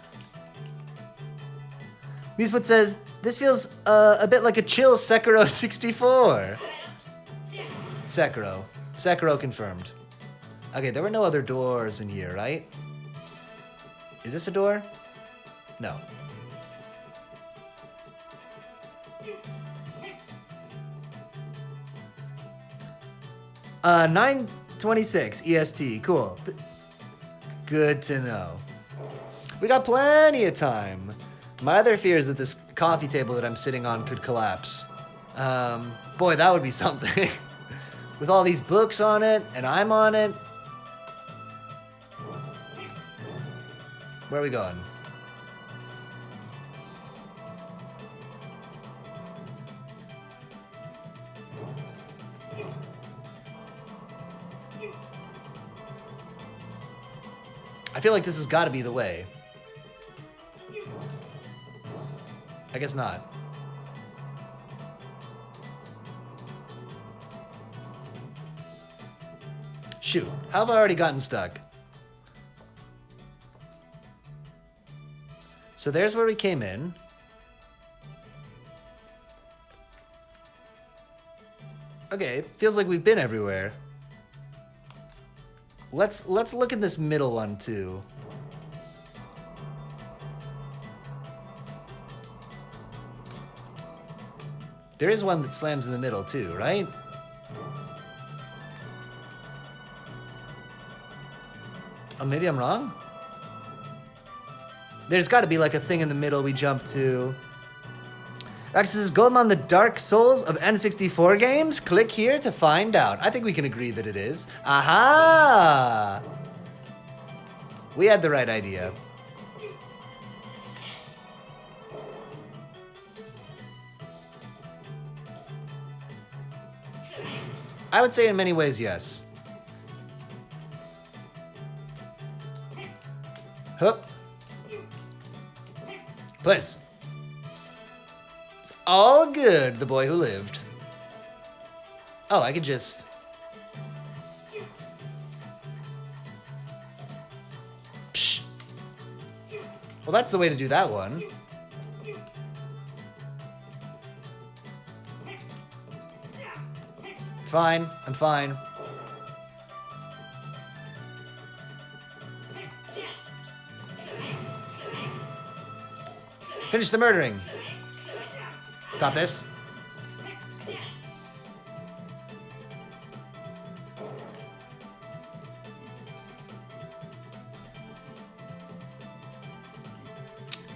S1: Musefoot says, this feels a bit like a chill Sekiro 64. Sekiro. Sekiro confirmed. Okay, there were no other doors in here, right? Is this a door? No. Uh, 9:26 EST. Cool. Good to know. We got plenty of time. My other fear is that this coffee table that I'm sitting on could collapse. Boy, that would be something. With all these books on it, and I'm on it. Where are we going? I feel like this has got to be the way. I guess not. Shoot, how have I already gotten stuck? So there's where we came in. Okay, feels like we've been everywhere. Let's look at this middle one too. There is one that slams in the middle too, right? Oh, maybe I'm wrong? There's got to be like a thing in the middle we jump to. This is Goemon the Dark Souls of N64 games? Click here to find out. I think we can agree that it is. Aha! We had the right idea. I would say in many ways, yes. Hup. Place. It's all good, the boy who lived. Oh, I could just... Psh. Well, that's the way to do that one. It's fine. I'm fine. Finish the murdering. Stop this.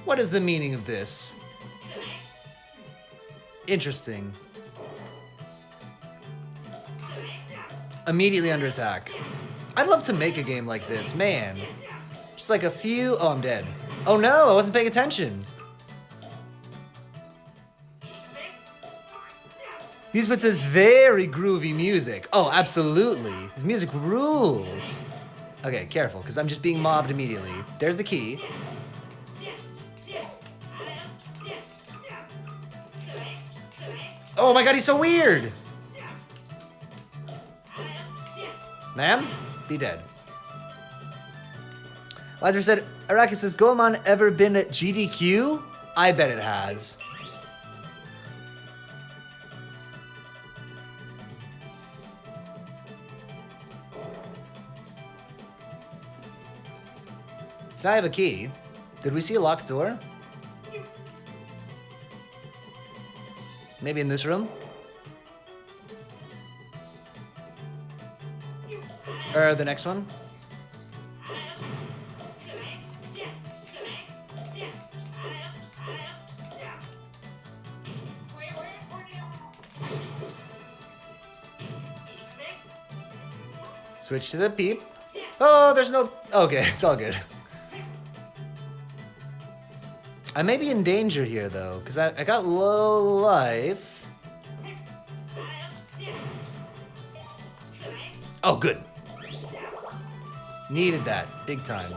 S1: What is the meaning of this? Interesting. Immediately under attack. I'd love to make a game like this, man. Just like a few... Oh, I'm dead. Oh no, I wasn't paying attention. Music says very groovy music. Oh, absolutely. This music rules. Okay, careful, because I'm just being mobbed immediately. There's the key. Oh my god, he's so weird! Ma'am, be dead. Lazarus said, Arrakis, has Goemon ever been at GDQ? I bet it has. So I have a key. Did we see a locked door? Maybe in this room? Or the next one? Switch to the peep. Oh, there's no... Okay, it's all good. I may be in danger here, though, because I got low life. Oh, good. Needed that. Big time.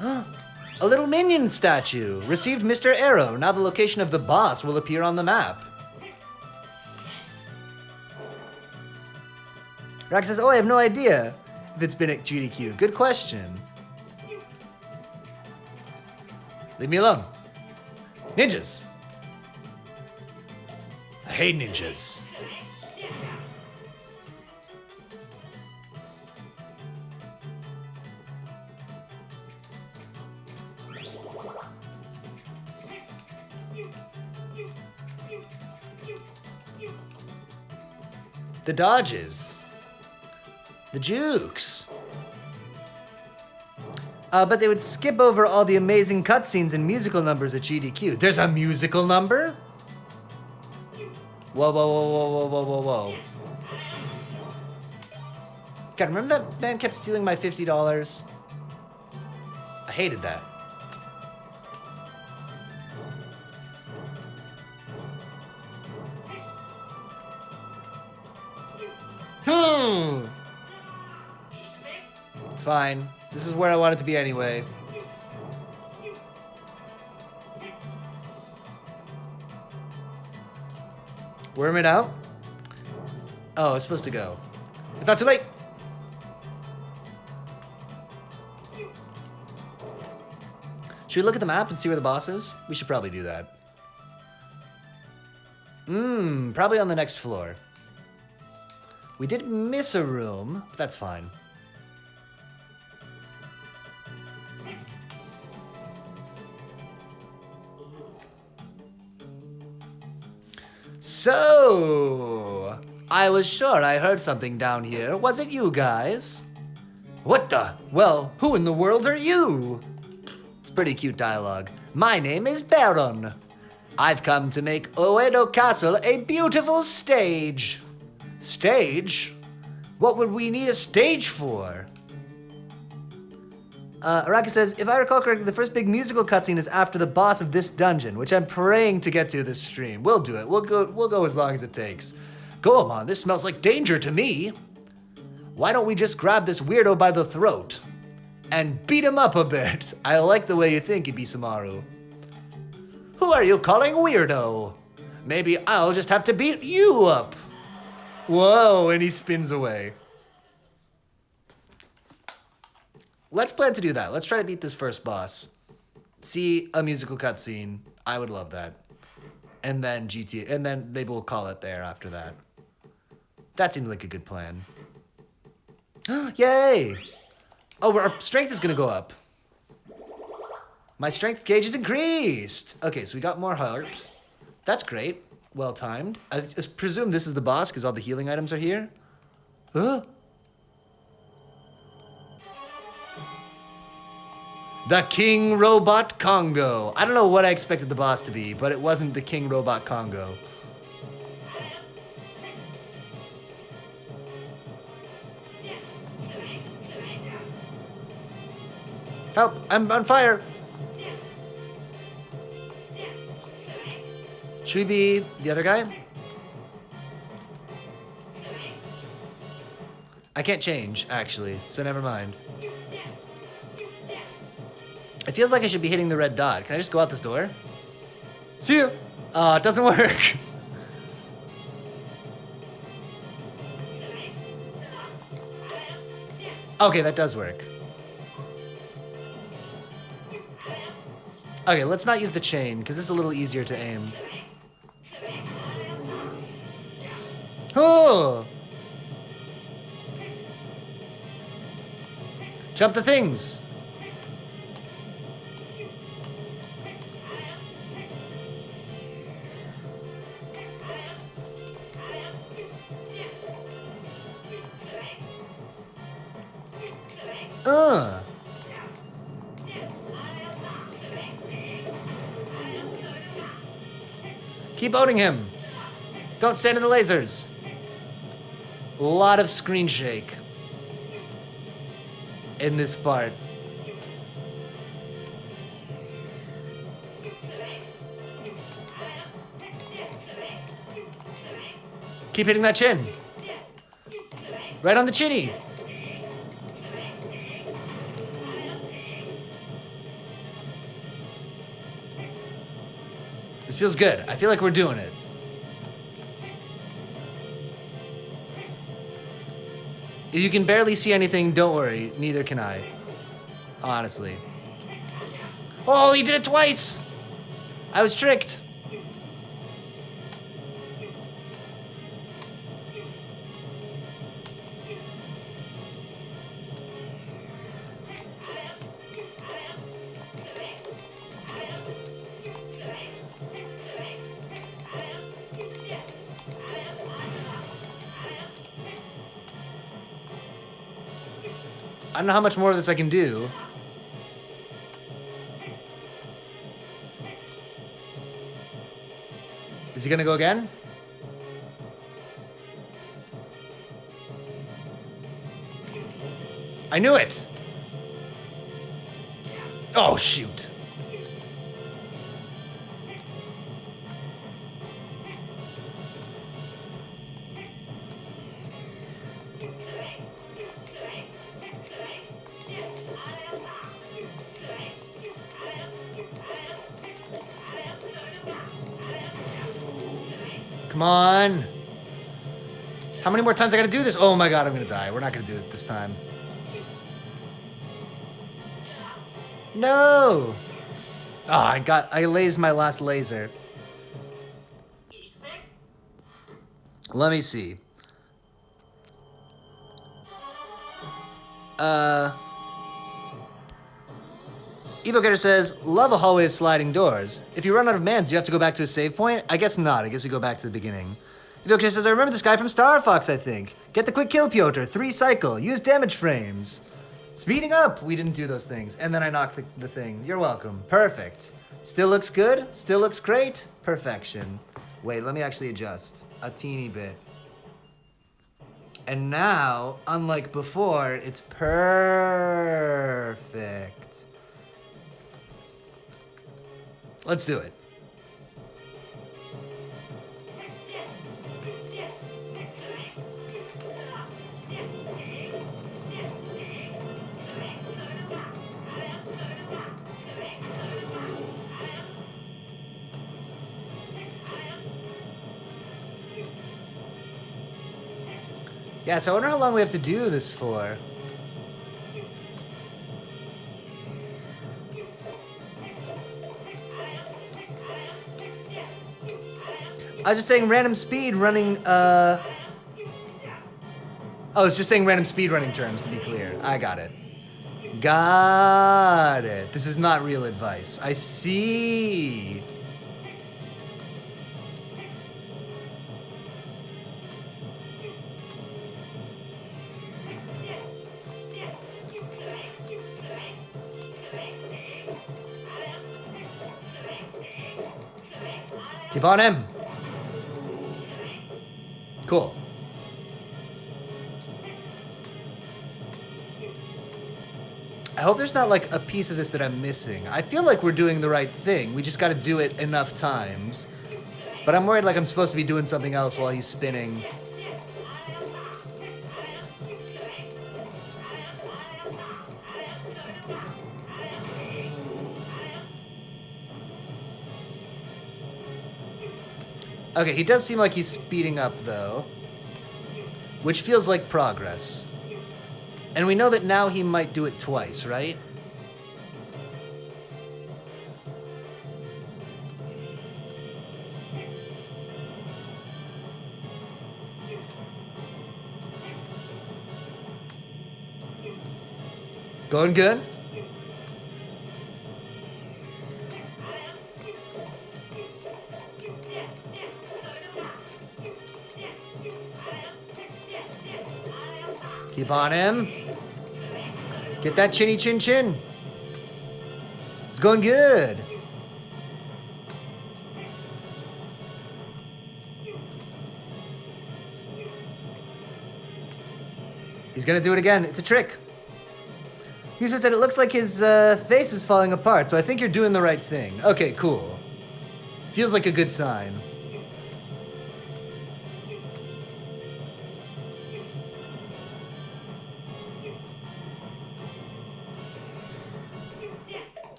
S1: A little minion statue. Received Mr. Arrow. Now the location of the boss will appear on the map. Rax says, oh, I have no idea if it's been at GDQ. Good question. Leave me alone. Ninjas. I hate ninjas. The dodges. The jukes. But they would skip over all the amazing cutscenes and musical numbers at GDQ. There's a musical number? Whoa, whoa, whoa, whoa, whoa, whoa, whoa, whoa. God, remember that man kept stealing my $50? I hated that. It's fine. This is where I want it to be anyway. Worm it out? Oh, it's supposed to go. It's not too late! Should we look at the map and see where the boss is? We should probably do that. Probably on the next floor. We did miss a room, but that's fine. So, I was sure I heard something down here. Was it you guys? What the? Well, who in the world are you? It's pretty cute dialogue. My name is Baron. I've come to make Oedo Castle a beautiful stage. Stage? What would we need a stage for? Araki says, if I recall correctly, the first big musical cutscene is after the boss of this dungeon, which I'm praying to get to this stream. We'll do it. We'll go as long as it takes. Goemon, this smells like danger to me. Why don't we just grab this weirdo by the throat and beat him up a bit? I like the way you think, Ibisamaru. Who are you calling weirdo? Maybe I'll just have to beat you up. Whoa, and he spins away. Let's plan to do that. Let's try to beat this first boss. See a musical cutscene. I would love that. And then GT, and then maybe we'll call it there after that. That seems like a good plan. Yay! Oh, our strength is gonna go up. My strength gauge is increased! Okay, so we got more heart. That's great. Well timed. I presume this is the boss because all the healing items are here. Huh? The King Robot Congo. I don't know what I expected the boss to be, but it wasn't the King Robot Congo. Help! I'm on fire! Should we be the other guy? I can't change, actually, so never mind. It feels like I should be hitting the red dot. Can I just go out this door? See you! Oh, it doesn't work. Okay, that does work. Okay, let's not use the chain, because this is a little easier to aim. Oh! Jump the things! Keep owning him. Don't stand in the lasers. A lot of screen shake in this part. Keep hitting that chin. Right on the chinny. This feels good. I feel like we're doing it. If you can barely see anything, don't worry. Neither can I. Honestly. Oh, he did it twice! I was tricked. I don't know how much more of this I can do. Is he gonna go again? I knew it! Oh, shoot. Come on. How many more times I gotta do this? Oh my god, I'm gonna die. We're not gonna do it this time. No! Oh, I lased my last laser. Let me see. Evocator says, love a hallway of sliding doors. If you run out of mans, you have to go back to a save point? I guess not. I guess we go back to the beginning. Evocator says, I remember this guy from Star Fox, I think. Get the quick kill, Piotr. 3 cycle. Use damage frames. Speeding up. We didn't do those things. And then I knocked the thing. You're welcome. Perfect. Still looks good. Still looks great. Perfection. Wait, let me actually adjust a teeny bit. And now, unlike before, it's perfect. Let's do it. Yeah, so I wonder how long we have to do this for. I was just saying random speed running, Oh, it's just saying random speedrunning terms, to be clear. I got it. Got it. This is not real advice. I see. Keep on him. Cool. I hope there's not like a piece of this that I'm missing. I feel like we're doing the right thing. We just got to do it enough times. But I'm worried like I'm supposed to be doing something else while he's spinning. Okay, he does seem like he's speeding up, though. Which feels like progress. And we know that now he might do it twice, right? Going good? Keep on him. Get that chinny chin chin. It's going good. He's gonna do it again. It's a trick. User said it looks like his face is falling apart, so I think you're doing the right thing. Okay, cool. Feels like a good sign.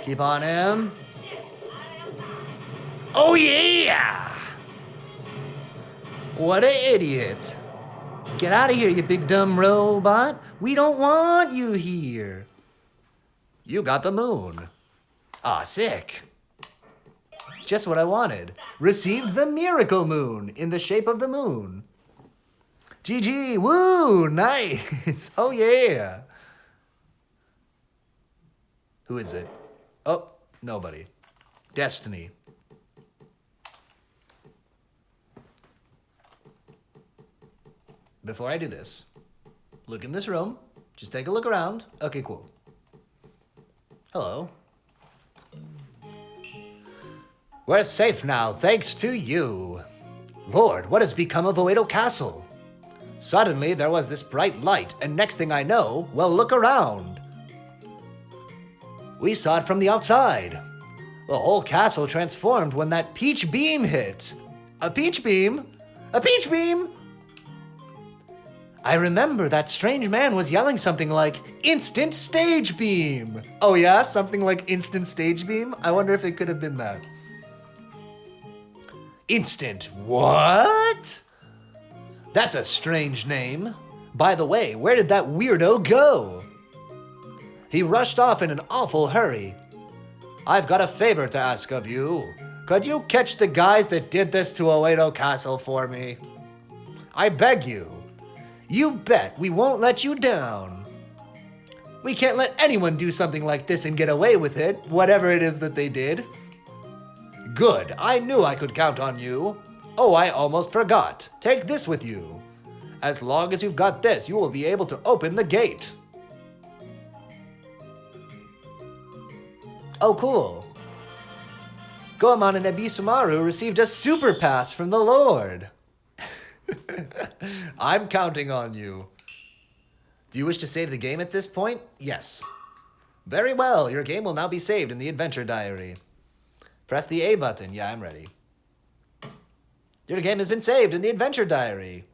S1: Keep on him. Oh yeah! What an idiot. Get out of here, you big dumb robot. We don't want you here. You got the moon. Ah, sick. Just what I wanted. Received the miracle moon in the shape of the moon. GG, woo, nice. Oh yeah. Who is it? Oh, nobody. Destiny. Before I do this, look in this room. Just take a look around. Okay, cool. Hello. We're safe now, thanks to you. Lord, what has become of Oedo Castle? Suddenly, there was this bright light, and next thing I know, well, look around. We saw it from the outside. The whole castle transformed when that peach beam hit. A peach beam? A peach beam? I remember that strange man was yelling something like, instant stage beam. Oh yeah, something like instant stage beam? I wonder if it could have been that. Instant what? That's a strange name. By the way, where did that weirdo go? He rushed off in an awful hurry. I've got a favor to ask of you. Could you catch the guys that did this to Oedo Castle for me? I beg you. You bet we won't let you down. We can't let anyone do something like this and get away with it, whatever it is that they did. Good, I knew I could count on you. Oh, I almost forgot. Take this with you. As long as you've got this, you will be able to open the gate. Oh, cool. Goemon and Ebisumaru received a super pass from the Lord. I'm counting on you. Do you wish to save the game at this point? Yes. Very well, your game will now be saved in the adventure diary. Press the A button. Yeah, I'm ready. Your game has been saved in the adventure diary.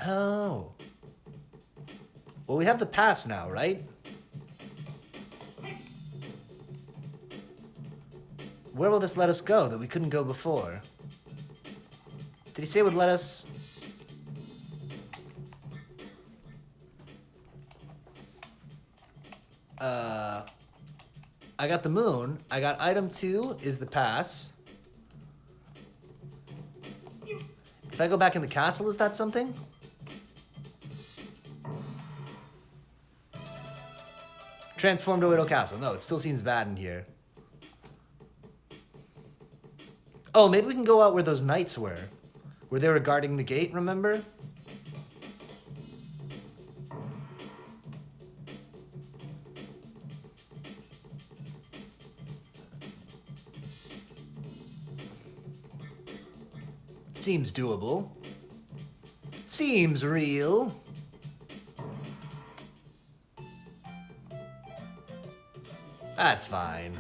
S1: Oh. Well, we have the pass now, right? Where will this let us go that we couldn't go before? Did he say it would let us... I got the moon. I got item 2 is the pass. If I go back in the castle, is that something? Transform to Widow Castle. No, it still seems bad in here. Oh, maybe we can go out where those knights were. Where they were guarding the gate, remember? Seems doable. Seems real. That's fine.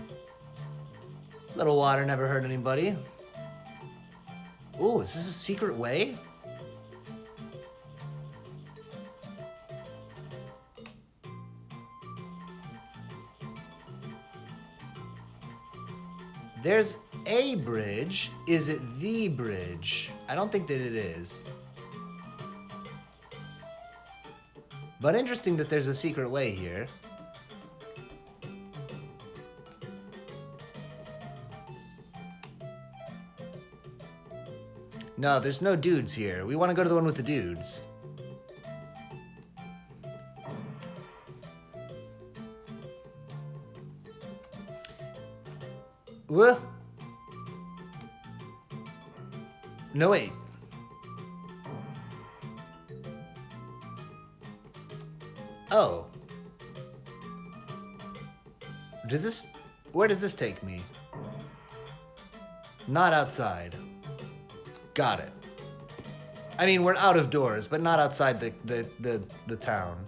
S1: Little water never hurt anybody. Ooh, is this a secret way? There's a bridge. Is it the bridge? I don't think that it is. But interesting that there's a secret way here. No, there's no dudes here. We want to go to the one with the dudes. What? No, wait. Oh. Does this... Where does this take me? Not outside. Got it. I mean, we're out of doors, but not outside the town.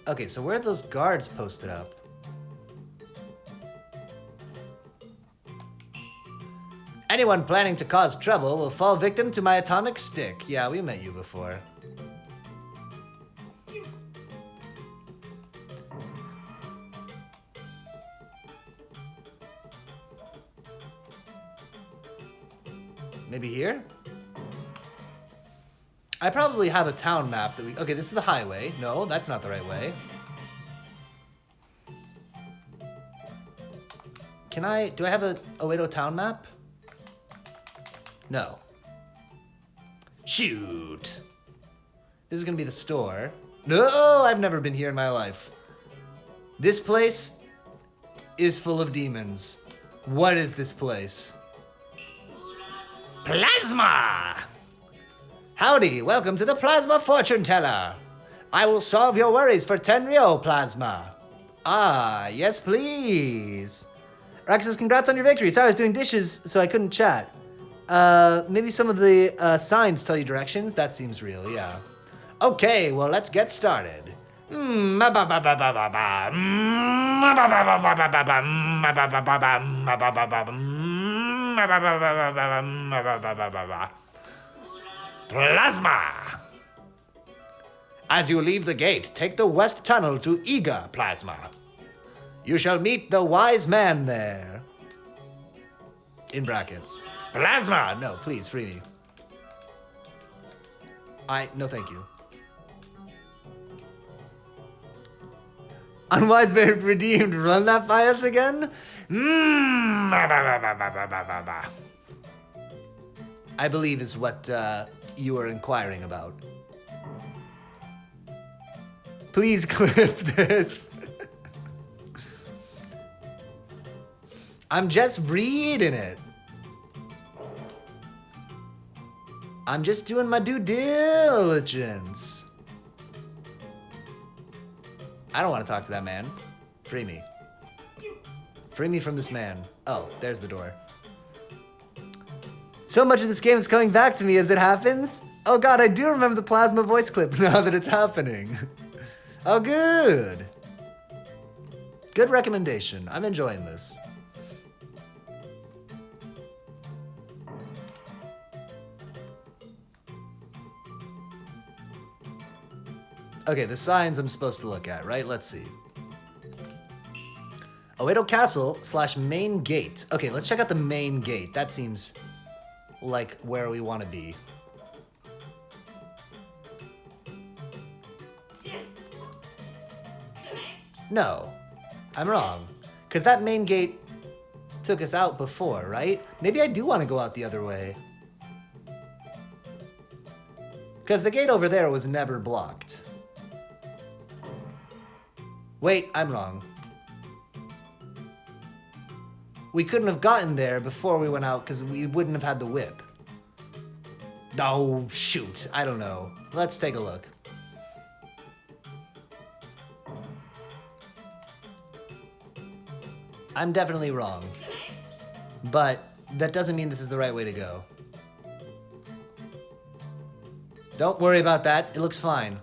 S1: Okay, so where are those guards posted up? Anyone planning to cause trouble will fall victim to my atomic stick. Yeah, we met you before. Maybe here? I probably have a town map that we... Okay, this is the highway. No, that's not the right way. Can I... Do I have a Oedo town map? No. Shoot. This is gonna be the store. No, I've never been here in my life. This place is full of demons. What is this place? Plasma! Howdy, welcome to the Plasma Fortune Teller. I will solve your worries for 10 Ryo Plasma. Ah, yes please. Raxus, congrats on your victory. Sorry, I was doing dishes, so I couldn't chat. Maybe some of the signs tell you directions? That seems real, yeah. Okay, well, let's get started. Plasma! As you leave the gate, take the west tunnel to Iga Plasma. You shall meet the wise man there. In brackets. Plasma! No, please, free me. No thank you. Unwise bear redeemed, run that by us again? I believe is what you are inquiring about. Please clip this. I'm just reading it. I'm just doing my due diligence. I don't want to talk to that man. Free me. Free me from this man. Oh, there's the door. So much of this game is coming back to me as it happens. Oh god, I do remember the Plasma voice clip now that it's happening. Oh, good. Good recommendation. I'm enjoying this. Okay, the signs I'm supposed to look at, right? Let's see. Oedo Castle / main gate. Okay, let's check out the main gate. That seems like where we want to be. No, I'm wrong. Because that main gate took us out before, right? Maybe I do want to go out the other way. Because the gate over there was never blocked. Wait, I'm wrong. We couldn't have gotten there before we went out because we wouldn't have had the whip. Oh, shoot. I don't know. Let's take a look. I'm definitely wrong. But that doesn't mean this is the right way to go. Don't worry about that. It looks fine.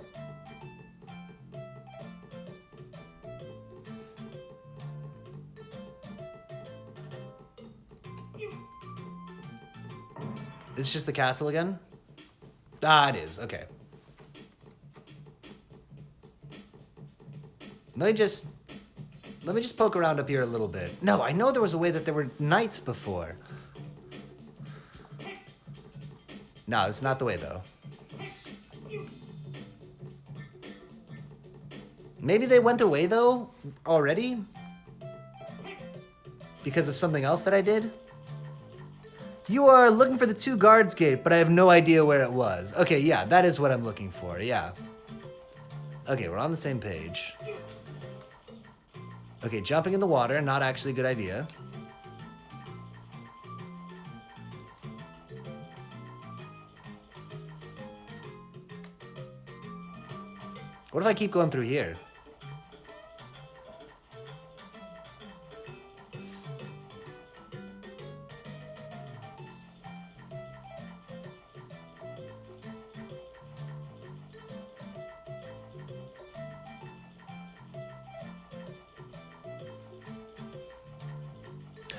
S1: It's just the castle again? Ah, it is. Okay. Let me just poke around up here a little bit. No, I know there was a way that there were knights before. No, it's not the way though. Maybe they went away though already? Because of something else that I did? You are looking for the 2 guards gate, but I have no idea where it was. Okay, yeah, that is what I'm looking for, yeah. Okay, we're on the same page. Okay, jumping in the water, not actually a good idea. What if I keep going through here?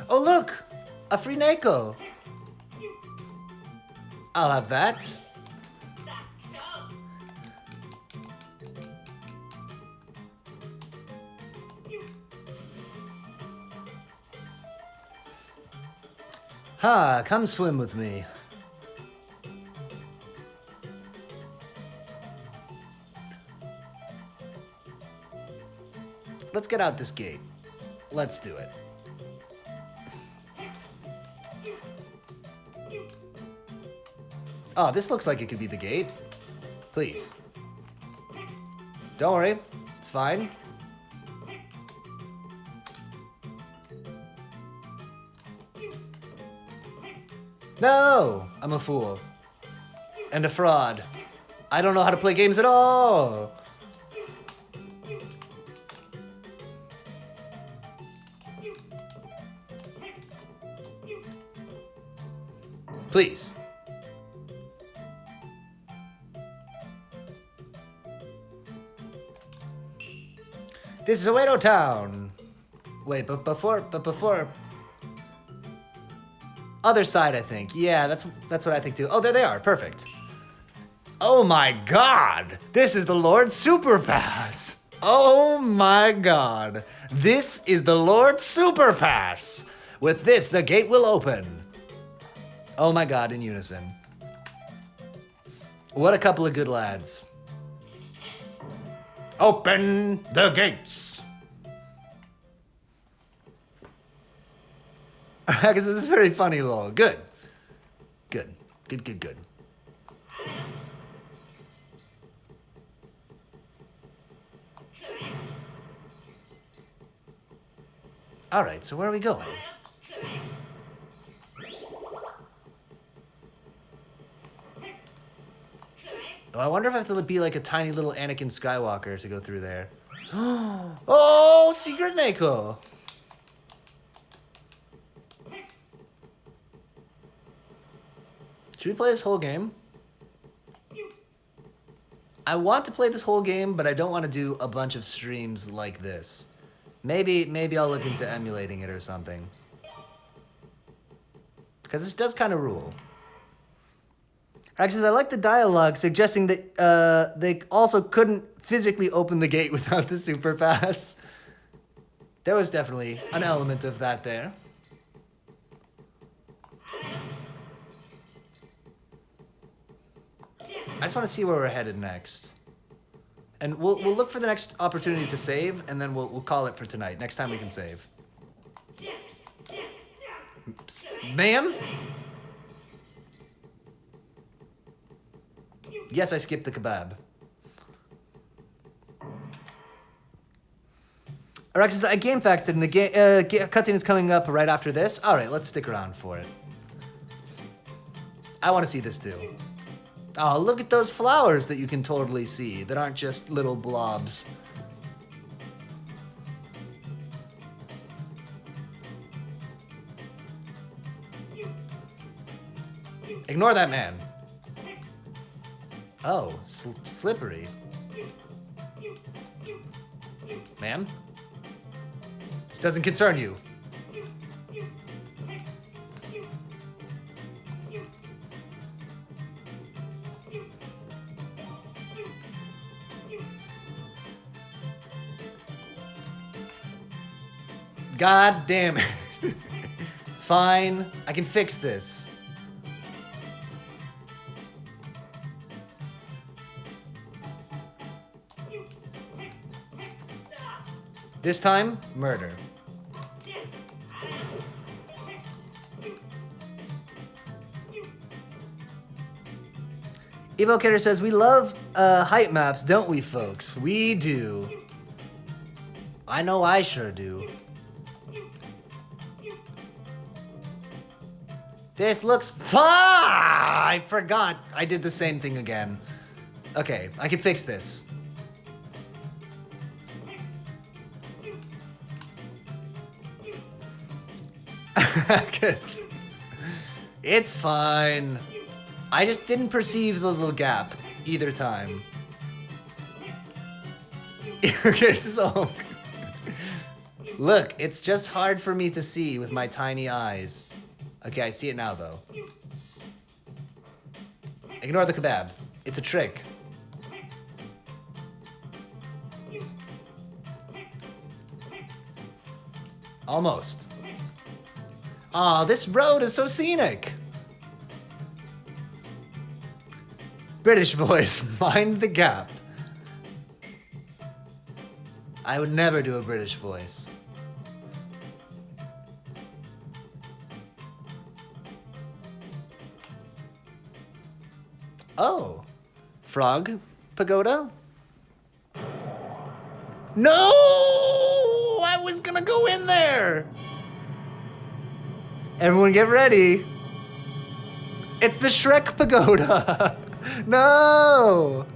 S1: Oh look! A free Neko! I'll have that. Ha, come swim with me. Let's get out this gate. Let's do it. Oh, this looks like it could be the gate. Please. Don't worry. It's fine. No! I'm a fool. And a fraud. I don't know how to play games at all! Please. This is Oedo Town. Wait, but before. Other side, I think. Yeah, that's what I think too. Oh, there they are. Perfect. Oh my God! This is the Lord Super Pass. Oh my God! This is the Lord Super Pass. With this, the gate will open. Oh my God! In unison. What a couple of good lads. Open the gates. Because this is very funny, lol. Good. Good. All right, so where are we going? Oh, I wonder if I have to be like a tiny little Anakin Skywalker to go through there. Oh, Secret Neko! Should we play this whole game? I want to play this whole game, but I don't want to do a bunch of streams like this. Maybe I'll look into emulating it or something. Because this does kind of rule. Actually, I like the dialogue suggesting that they also couldn't physically open the gate without the super pass. There was definitely an element of that there. I just want to see where we're headed next. And we'll look for the next opportunity to save, and then we'll call it for tonight. Next time we can save. Ma'am? Yes, I skipped the kebab. Alexis, I game faxed it, and the cutscene is coming up right after this. All right, let's stick around for it. I want to see this too. Oh, look at those flowers that you can totally see that aren't just little blobs. Ignore that man. Oh, slippery. Ma'am? This doesn't concern you. God damn it. It's fine. I can fix this. This time, murder. Evocator says, we love height maps, don't we, folks? We do. I know I sure do. This looks fun! I forgot. I did the same thing again. Okay, I can fix this. It's fine. I just didn't perceive the little gap either time. Okay, this is all. Look, it's just hard for me to see with my tiny eyes. Okay, I see it now though. Ignore the kebab. It's a trick. Almost. Aw, this road is so scenic. British voice, mind the gap. I would never do a British voice. Oh, frog pagoda? No! I was gonna go in there! Everyone get ready. It's the Shrek pagoda. No!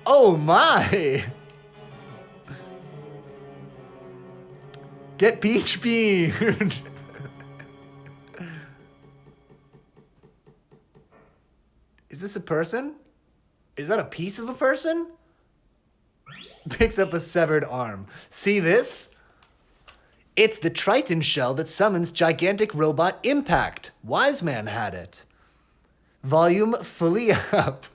S1: Oh my! Get peach bean. Is this a person? Is that a piece of a person? Picks up a severed arm. See this? It's the Triton shell that summons gigantic robot impact. Wise Man had it. Volume fully up.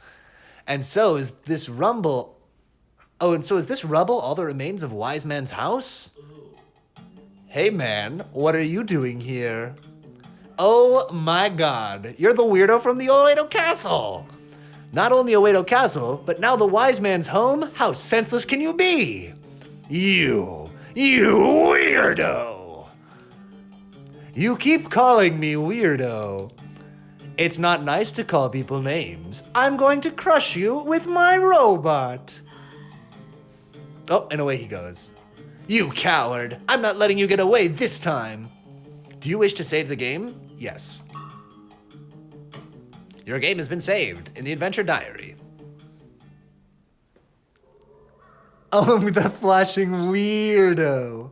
S1: And so is this rumble. Oh, and so is this rubble all that remains of Wise Man's house? Hey man, what are you doing here? Oh my god, you're the weirdo from the Oedo Castle! Not only Oedo Castle, but now the Wise Man's home? How senseless can you be? You weirdo! You keep calling me weirdo. It's not nice to call people names. I'm going to crush you with my robot. Oh, and away he goes. You coward! I'm not letting you get away this time! Do you wish to save the game? Yes. Your game has been saved in the Adventure Diary. Oh, the flashing weirdo.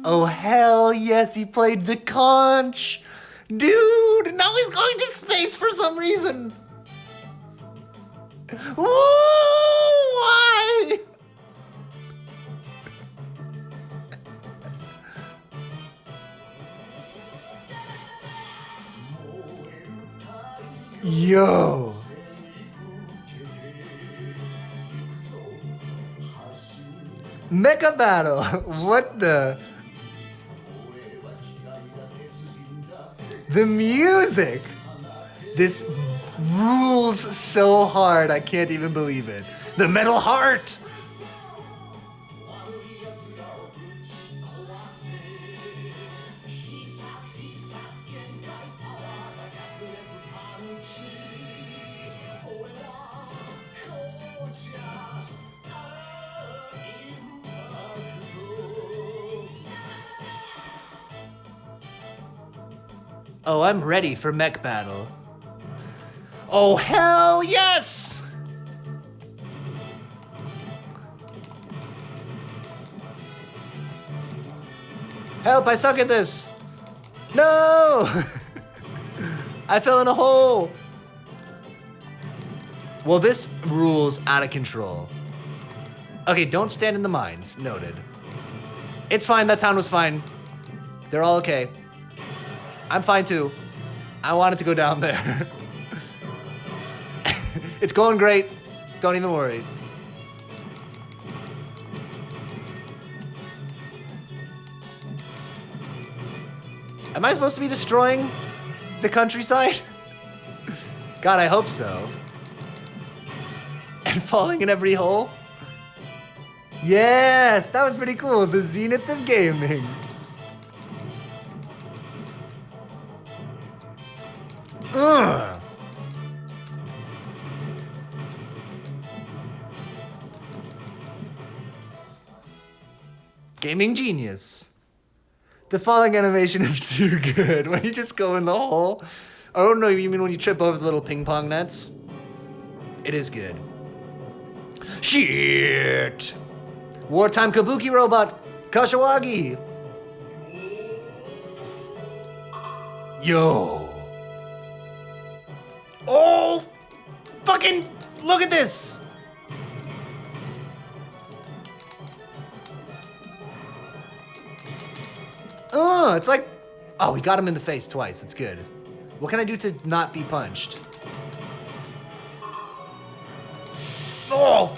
S1: Oh, hell yes, he played the conch. Dude, now he's going to space for some reason. Ooh, why? Yo. Mecha battle. What the? The music. This rules so hard, I can't even believe it. The metal heart! Oh, I'm ready for mech battle. Oh, hell yes! Help, I suck at this. No! I fell in a hole. Well, this rules out of control. Okay, don't stand in the mines. Noted. It's fine, that town was fine. They're all okay. I'm fine too. I wanted to go down there. It's going great. Don't even worry. Am I supposed to be destroying the countryside? God, I hope so. And falling in every hole? Yes, that was pretty cool. The zenith of gaming. Ugh. Gaming genius. The falling animation is too good. When you just go in the hole. Oh no, you mean when you trip over the little ping pong nets? It is good. Shit! Wartime kabuki robot, Kashiwagi. Yo. Oh, fucking look at this. Oh, it's like, oh, we got him in the face twice. That's good. What can I do to not be punched? Oh.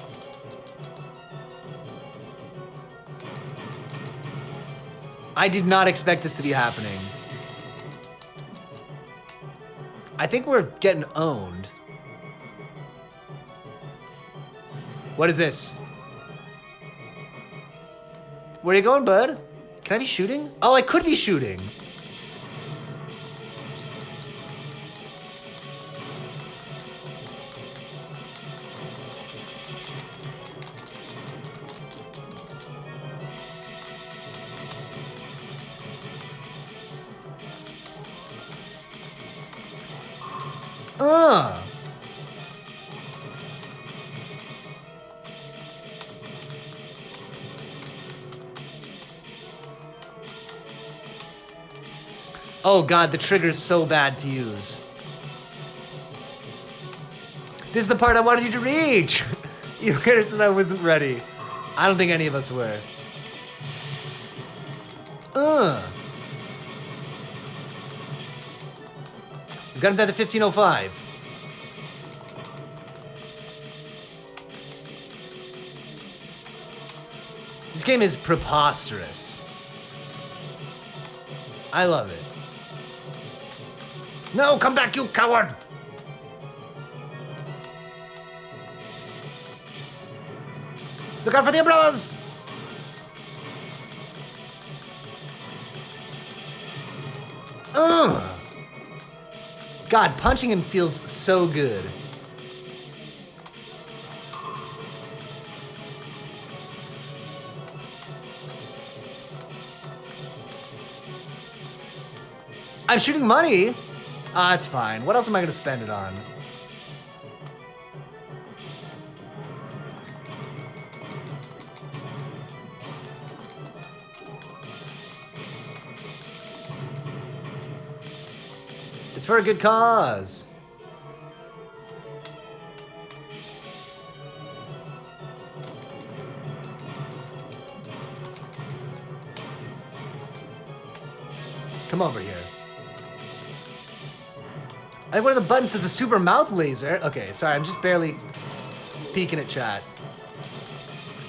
S1: I did not expect this to be happening. I think we're getting owned. What is this? Where are you going, bud? Can I be shooting? Oh, I could be shooting. Oh god, the trigger's so bad to use. This is the part I wanted you to reach! You could have said I wasn't ready. I don't think any of us were. We've got him down to 1505. This game is preposterous. I love it. No, come back, you coward! Look out for the umbrellas! Ugh! God, punching him feels so good. I'm shooting money? Ah, it's fine. What else am I gonna spend it on? It's for a good cause. Come over here. I think one of the buttons says a super mouth laser. Okay, sorry, I'm just barely peeking at chat.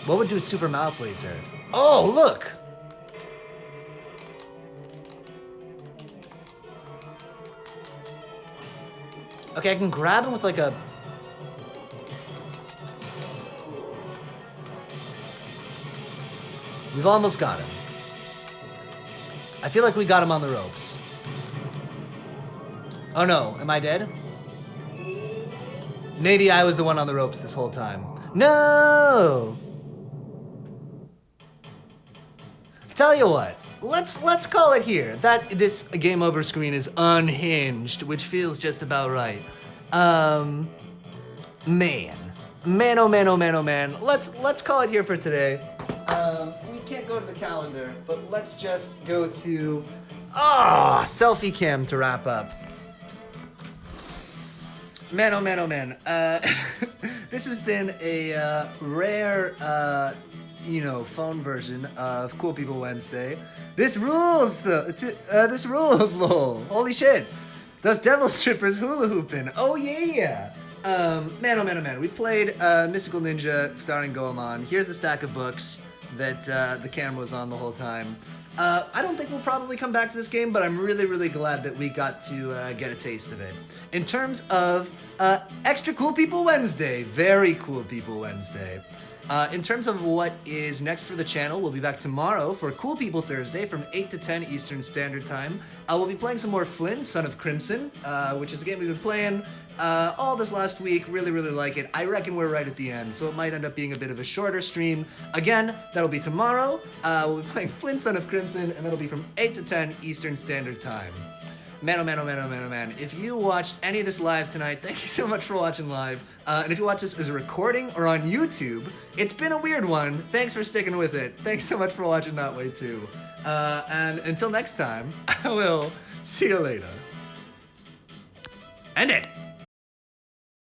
S1: What would do a super mouth laser? Oh, look! Okay, I can grab him with like a... We've almost got him. I feel like we got him on the ropes. Oh no, am I dead? Maybe I was the one on the ropes this whole time. No! Tell you what, let's call it here. This game over screen is unhinged, which feels just about right. Man, oh man, oh man, oh man. Let's call it here for today. We can't go to the calendar, but let's just go to selfie cam to wrap up. Man, oh man, oh man. This has been a rare, phone version of Cool People Wednesday. This rules, this rules, lol. Holy shit. Those devil strippers hula hooping. Oh yeah. Man, oh man, oh man. We played Mystical Ninja starring Goemon. Here's the stack of books that the camera was on the whole time. I don't think we'll probably come back to this game, but I'm really, really glad that we got to get a taste of it. In terms of extra Cool People Wednesday, very Cool People Wednesday. In terms of what is next for the channel, we'll be back tomorrow for Cool People Thursday from 8 to 10 Eastern Standard Time. We'll be playing some more Flynn, Son of Crimson, which is a game we've been playing all this last week. Really, really like it. I reckon we're right at the end, so it might end up being a bit of a shorter stream. Again, that'll be tomorrow. We'll be playing Flynn, Son of Crimson, and that'll be from 8 to 10 Eastern Standard Time. Man, oh man, oh man, oh man, oh man. If you watched any of this live tonight, thank you so much for watching live. And if you watch this as a recording or on YouTube, it's been a weird one. Thanks for sticking with it. Thanks so much for watching that way too. And until next time, I will see you later. End it.